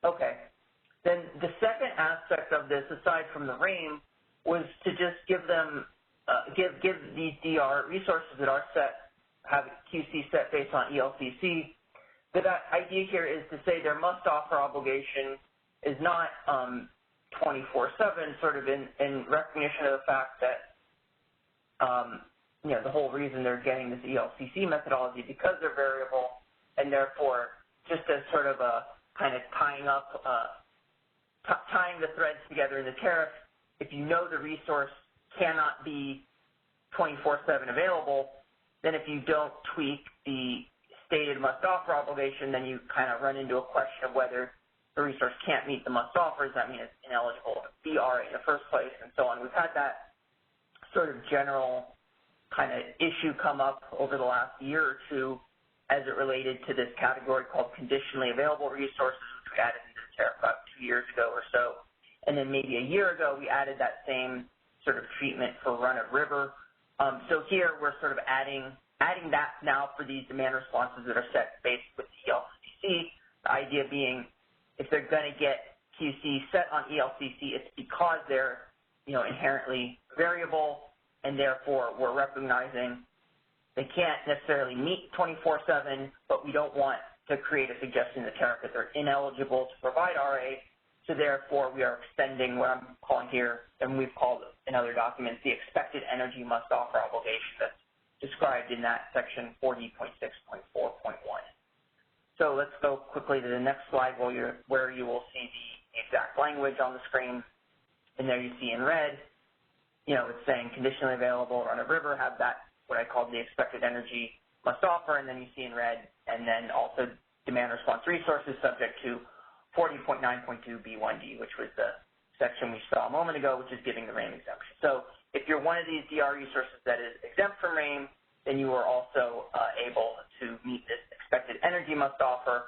Okay. Then the second aspect of this, aside from the RAAIM, was to just give them, give these DR resources that are set, have QC set based on ELCC. The idea here is to say their must-offer obligation is not 24/7, sort of in recognition of the fact that, you know, the whole reason they're getting this ELCC methodology because they're variable, and therefore just as sort of a kind of tying the threads together in the tariff, if you know the resource cannot be 24/7 available, then if you don't tweak the stated must-offer obligation, then you kind of run into a question of whether the resource can't meet the must-offer. Does that mean it's ineligible to be RA in the first place, and so on. We've had that sort of general kind of issue come up over the last year or two as it related to this category called conditionally available resources, which we added into the tariff about 2 years ago or so. And then maybe a year ago, we added that same sort of treatment for run-of-river. So here we're sort of adding that now for these demand responses that are set based with the ELCC. The idea being, if they're going to get QC set on ELCC, it's because they're, you know, inherently variable, and therefore we're recognizing they can't necessarily meet 24/7, but we don't want to create a suggestion in the tariff that they're ineligible to provide RA. So therefore, we are extending what I'm calling here, and we've called in other documents, the expected energy must offer obligation that's described in that section 40.6.4.1. So let's go quickly to the next slide where you will see the exact language on the screen. And there you see in red, you know, it's saying conditionally available run-of-river have that, what I called the expected energy must offer, and then you see in red, and then also demand response resources subject to 40.9.2B1D, which was the section we saw a moment ago, which is giving the RAAIM exemption. So if you're one of these DR resources that is exempt from RAAIM, then you are also able to meet this expected energy must offer,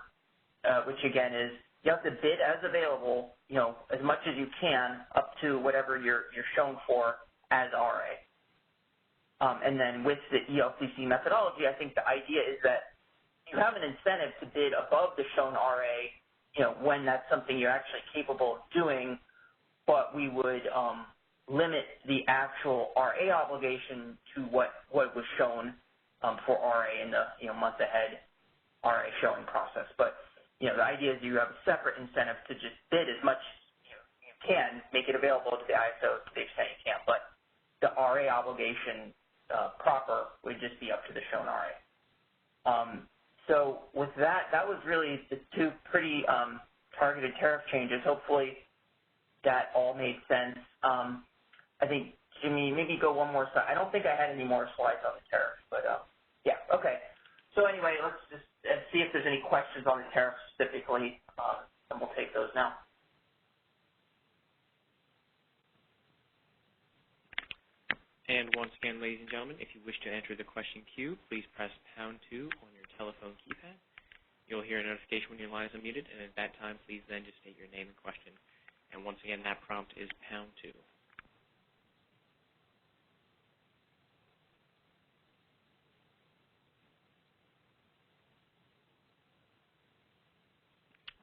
which again is you have to bid as available, as much as you can up to whatever you're shown for as RA. And then with the ELCC methodology, I think the idea is that you have an incentive to bid above the shown RA, when that's something you're actually capable of doing, but we would limit the actual RA obligation to what was shown for RA in the month ahead RA showing process. But the idea is you have a separate incentive to just bid as much as you can, make it available to the ISO to the extent you can, but the RA obligation proper would just be up to the shown RA. So with that was really the two pretty targeted tariff changes. Hopefully that all made sense. I think, Jimmy, maybe go one more slide. I don't think I had any more slides on the tariff, but yeah, okay. So anyway, let's just see if there's any questions on the tariff specifically, and we'll take those now. And once again, ladies and gentlemen, if you wish to enter the question queue, please press #2 on your telephone keypad. You'll hear a notification when your line is unmuted, and at that time, please then just state your name and question. And once again, that prompt is #2.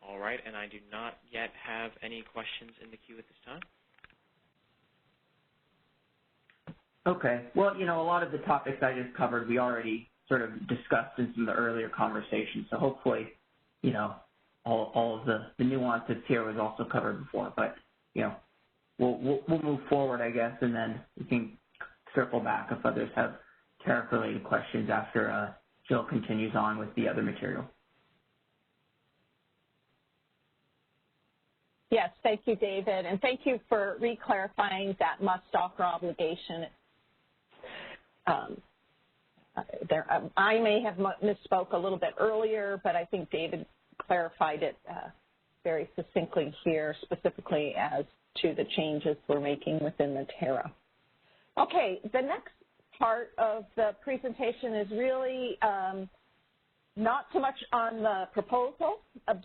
All right, and I do not yet have any questions in the queue at this time. Okay. Well, a lot of the topics I just covered, we already sort of discussed in some of the earlier conversations. So hopefully, all of the nuances here was also covered before. But, we'll move forward, I guess, and then we can circle back if others have tariff-related questions after Jill continues on with the other material. Yes, thank you, David, and thank you for re-clarifying that must-offer obligation. I may have misspoke a little bit earlier, but I think David clarified it very succinctly here, specifically as to the changes we're making within the tariff. Okay, the next part of the presentation is really not so much on the proposal,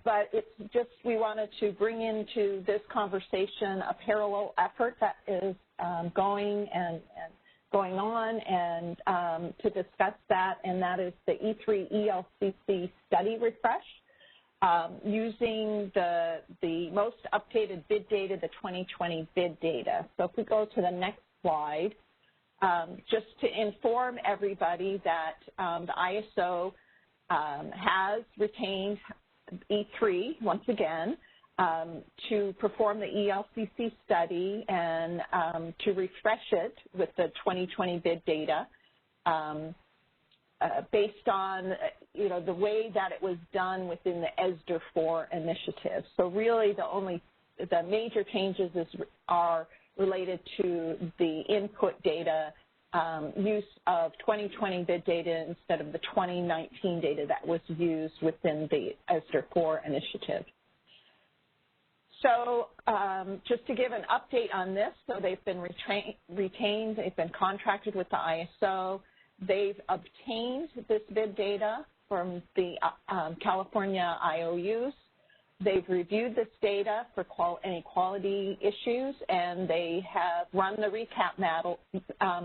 but it's just we wanted to bring into this conversation a parallel effort that is going on and to discuss that, and that is the E3 ELCC study refresh using the most updated bid data, the 2020 bid data. So if we go to the next slide, just to inform everybody that the ISO has retained E3 once again to perform the ELCC study and to refresh it with the 2020 bid data based on the way that it was done within the ESDR 4 initiative. So really the major changes are related to the input data use of 2020 bid data instead of the 2019 data that was used within the ESDR 4 initiative. So just to give an update on this, so they've been retained, they've been contracted with the ISO, they've obtained this bid data from the California IOUs, they've reviewed this data for any quality issues, and they have run the recap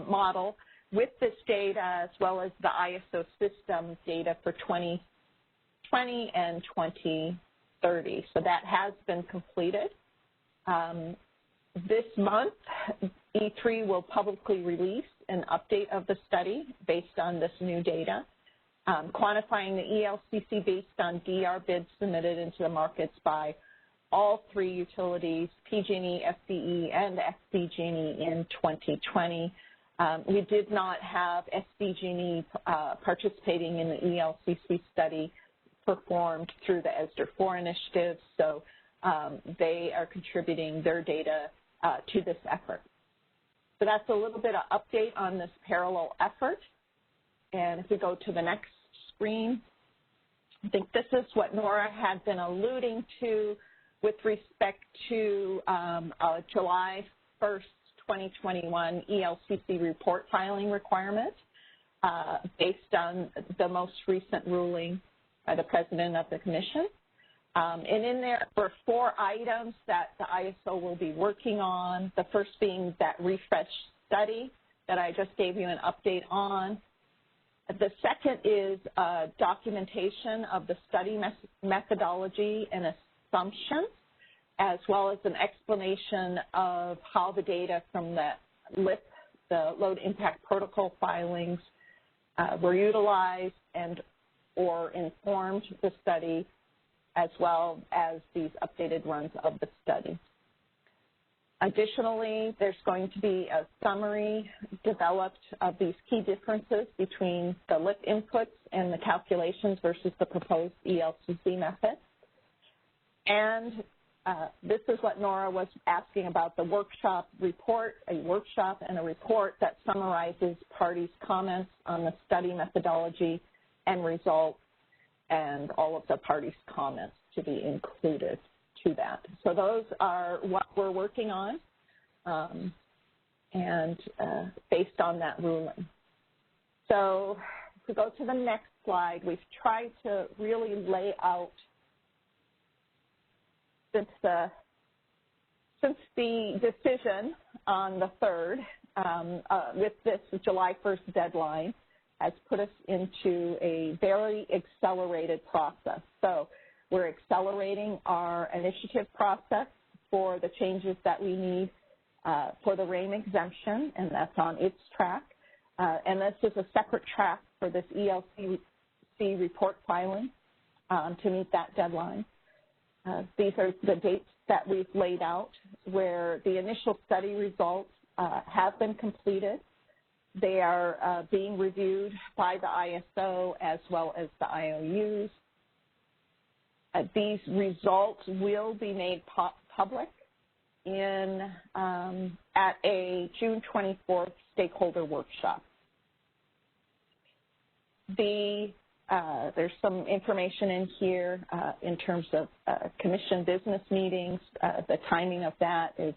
model with this data as well as the ISO system data for 2020 and 2030. So that has been completed. This month, E3 will publicly release an update of the study based on this new data, quantifying the ELCC based on DR bids submitted into the markets by all three utilities, PG&E, SDE, and SDG&E in 2020. We did not have SDG&E participating in the ELCC study performed through the ESDR 4 initiative, so they are contributing their data to this effort. So that's a little bit of update on this parallel effort. And if we go to the next screen, I think this is what Nora had been alluding to with respect to July 1st, 2021 ELCC report filing requirement. based on the most recent ruling by the President of the Commission. And in there were 4 items that the ISO will be working on, the first being that refresh study that I just gave you an update on. The second is documentation of the study methodology and assumptions, as well as an explanation of how the data from the LIP, the Load Impact Protocol filings, were utilized and or informed the study, as well as these updated runs of the study. Additionally, there's going to be a summary developed of these key differences between the LIP inputs and the calculations versus the proposed ELCC method. And this is what Nora was asking about, the workshop report, a workshop and a report that summarizes parties' comments on the study methodology and results, and all of the parties' comments to be included to that. So those are what we're working on, and based on that ruling. So if we go to the next slide, we've tried to really lay out, since the decision on the 3rd, with this July 1st deadline, has put us into a very accelerated process. So we're accelerating our initiative process for the changes that we need for the RAAIM exemption, and that's on its track. And this is a separate track for this ELCC report filing to meet that deadline. These are the dates that we've laid out, where the initial study results have been completed. They are being reviewed by the ISO as well as the IOUs. These results will be made public at a June 24th stakeholder workshop. There's some information in here in terms of commission business meetings. The timing of that is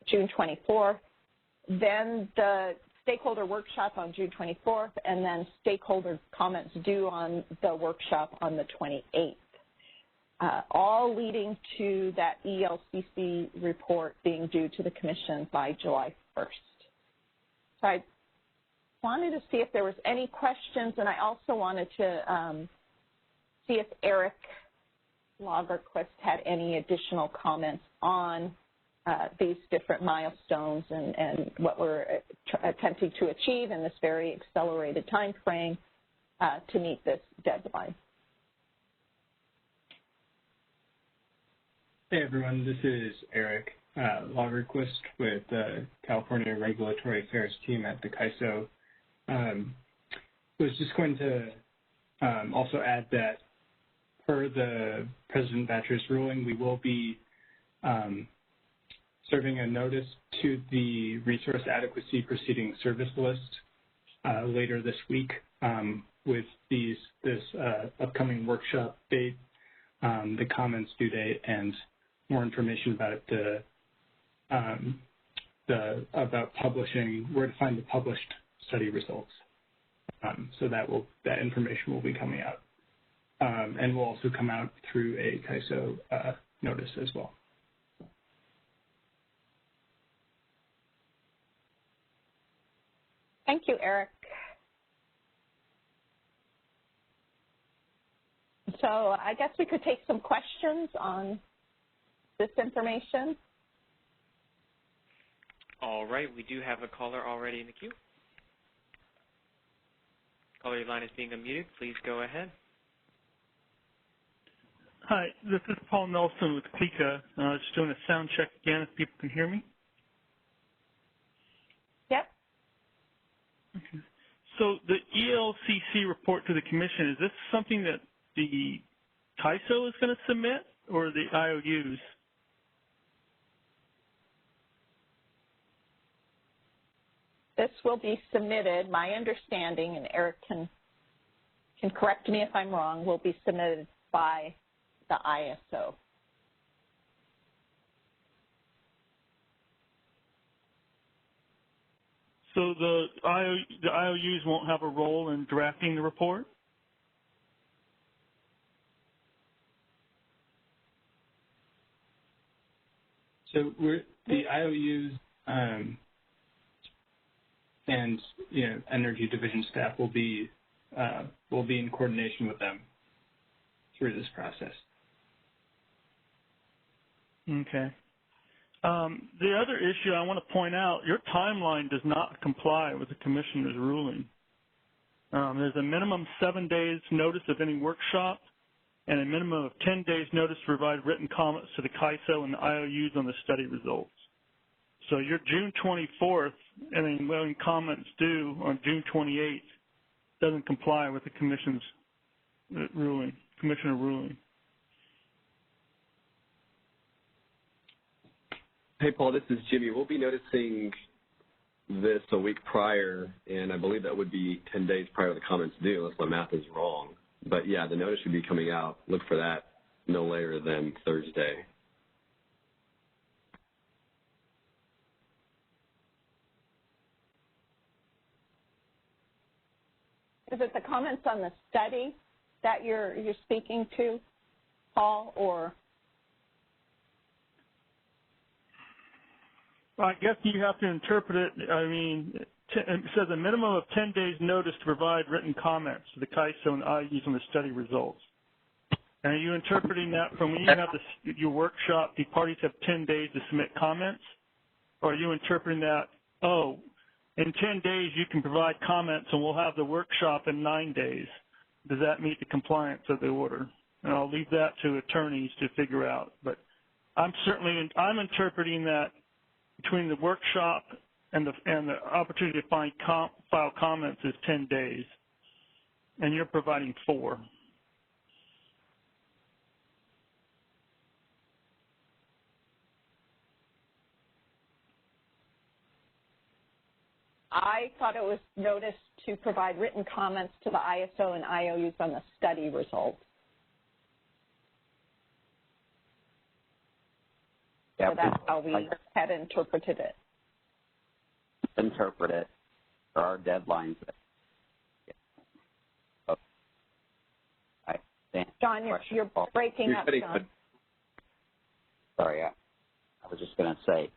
June 24th. Then the stakeholder workshop on June 24th, and then stakeholder comments due on the workshop on the 28th, all leading to that ELCC report being due to the Commission by July 1st. So I wanted to see if there was any questions, and I also wanted to see if Eric Lagerquist had any additional comments on these different milestones and what we're attempting to achieve in this very accelerated time frame to meet this deadline. Hey everyone, this is Eric Lagerquist with the California Regulatory Affairs team at the CAISO. Was just going to also add that per the President Batcher's ruling, we will be serving a notice to the Resource Adequacy Proceeding Service List later this week with this upcoming workshop date, the comments due date, and more information about publishing, where to find the published study results. So that information will be coming out, and will also come out through a CAISO notice as well. Thank you, Eric. So I guess we could take some questions on this information. All right, we do have a caller already in the queue. Caller, your line is being unmuted. Please go ahead. Hi, this is Paul Nelson with CPUC. Just doing a sound check again if people can hear me. Yep. Okay. So the ELCC report to the Commission, is this something that the CAISO is going to submit or the IOUs? This will be submitted, my understanding, and Eric can correct me if I'm wrong, will be submitted by the ISO. So the IOUs won't have a role in drafting the report? So the IOUs and Energy Division staff will be in coordination with them through this process. Okay. The other issue I want to point out, your timeline does not comply with the Commissioner's ruling. There's a minimum 7 days notice of any workshop and a minimum of 10 days notice to provide written comments to the CAISO and the IOUs on the study results. So your June 24th, and then when comments due on June 28th, doesn't comply with the Commissioner ruling. Hey, Paul, this is Jimmy. We'll be noticing this a week prior, and I believe that would be 10 days prior to the comments due, unless my math is wrong. But, yeah, the notice should be coming out. Look for that no later than Thursday. Is it the comments on the study that you're speaking to, Paul, or? I guess you have to interpret it. I mean, it says a minimum of 10 days notice to provide written comments to the CAISO and IOUs on the study results. And are you interpreting that from when you have your workshop, the parties have 10 days to submit comments? Or are you interpreting that, oh, in 10 days you can provide comments and we'll have the workshop in 9 days? Does that meet the compliance of the order? And I'll leave that to attorneys to figure out. But I'm interpreting that between the workshop and the opportunity to file comments is 10 days, and you're providing 4. I thought it was notice to provide written comments to the ISO and IOUs on the study results. Yeah, so that's how we had interpreted it. Interpret it. There are deadlines. John, you're breaking up, John. Sorry, I was just going to say,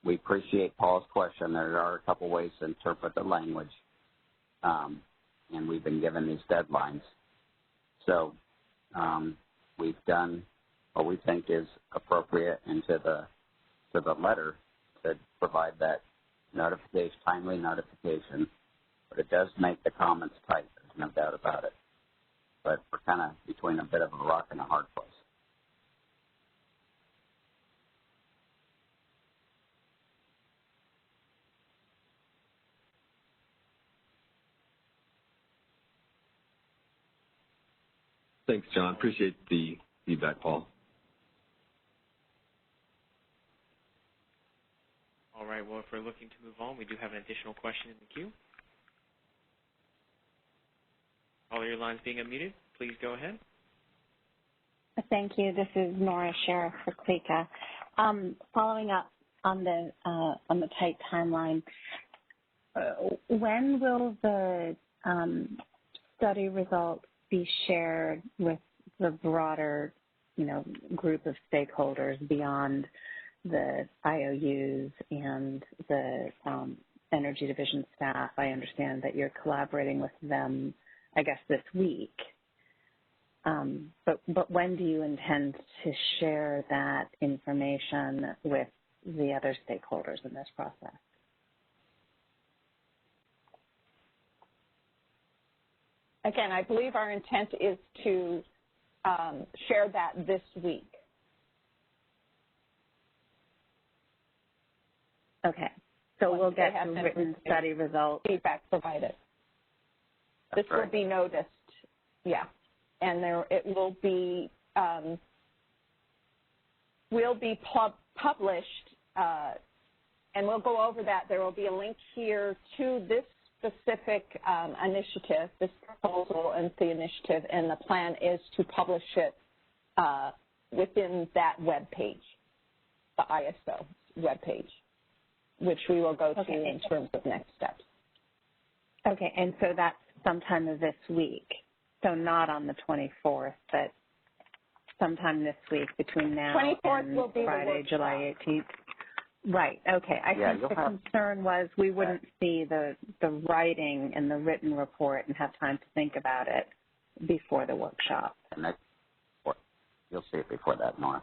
we appreciate Paul's question. There are a couple ways to interpret the language, and we've been given these deadlines. So we've done what we think is appropriate into the letter to provide that notification, timely notification, but it does make the comments tight. There's no doubt about it. But we're kind of between a bit of a rock and a hard place. Thanks, John. Appreciate the feedback, Paul. All right, well, if we're looking to move on, we do have an additional question in the queue. All your lines being unmuted, please go ahead. Thank you. This is Nora Sheriff for CLECA. Following up on the tight timeline, when will the study results be shared with the broader, group of stakeholders beyond the IOUs and the Energy Division staff? I understand that you're collaborating with them, I guess, this week. But when do you intend to share that information with the other stakeholders in this process? Again, I believe our intent is to share that this week. Okay. So we'll get some written study results. Feedback provided. This will be noticed, yeah. And it will be published, and we'll go over that. There will be a link here to this specific initiative, this proposal and the initiative, and the plan is to publish it within that web page, the ISO web page. which we will go through in terms of next steps. Okay, and so that's sometime of this week. So not on the 24th, but sometime this week between now and will be Friday, July 18th. Right, okay. I think the concern was we wouldn't see the writing and the written report and have time to think about it before the workshop. And you'll see it before that, Nora.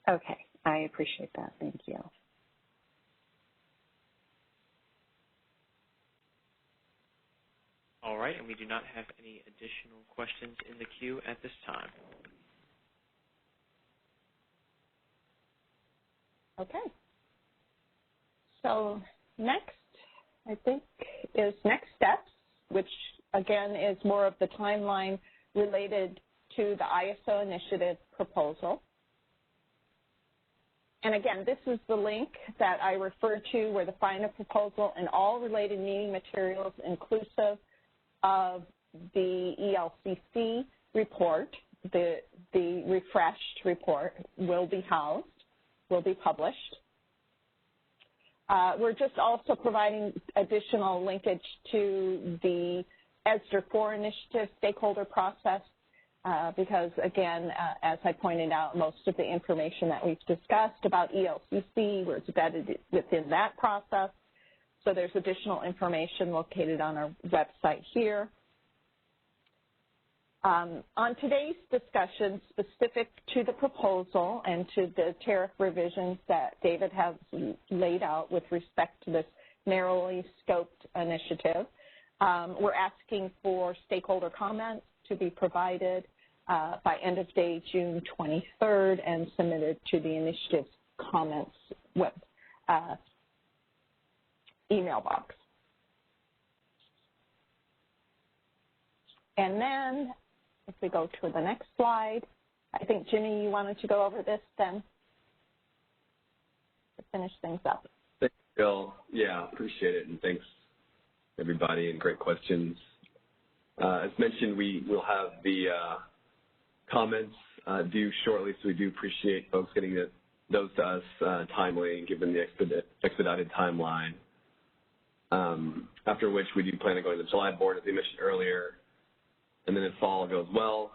Okay, I appreciate that. Thank you. All right, and we do not have any additional questions in the queue at this time. Okay. So next, I think, is next steps, which again is more of the timeline related to the ISO initiative proposal. And again, this is the link that I referred to where the final proposal and all related meeting materials inclusive of the ELCC report, the refreshed report will be housed, will be published. We're just also providing additional linkage to the ESDR 4 initiative stakeholder process because, again, as I pointed out, most of the information that we've discussed about ELCC was embedded within that process. So there's additional information located on our website here. On today's discussion specific to the proposal and to the tariff revisions that David has laid out with respect to this narrowly scoped initiative, we're asking for stakeholder comments to be provided by end of day June 23rd and submitted to the initiative's comments email box. And then if we go to the next slide, I think, Jimmy, you wanted to go over this then to finish things up. Thanks, Bill. Yeah, appreciate it, and thanks, everybody, and great questions. As mentioned, we will have the comments due shortly, so we do appreciate folks getting those to us timely, given the expedited timeline. After which we do plan on going to the July board, as we mentioned earlier. And then if all goes well,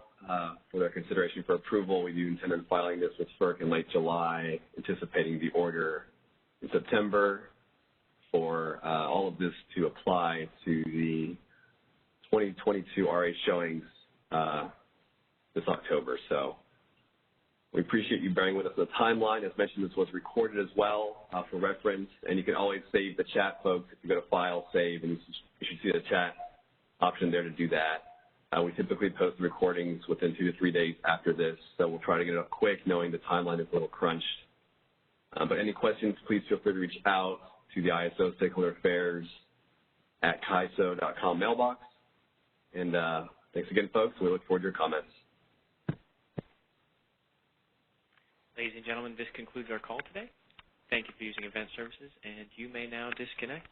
for their consideration for approval, we do intend on filing this with FERC in late July, anticipating the order in September for all of this to apply to the 2022 RA showings this October. So we appreciate you bearing with us on the timeline. As mentioned, this was recorded as well for reference, and you can always save the chat, folks. If you go to File, Save, and you should see the chat option there to do that. We typically post the recordings within 2 to 3 days after this, so we'll try to get it up quick, knowing the timeline is a little crunched. But any questions, please feel free to reach out to the ISO Stakeholder Affairs at CAISO.com mailbox. And thanks again, folks. We look forward to your comments. Ladies and gentlemen, this concludes our call today. Thank you for using Event Services, and you may now disconnect.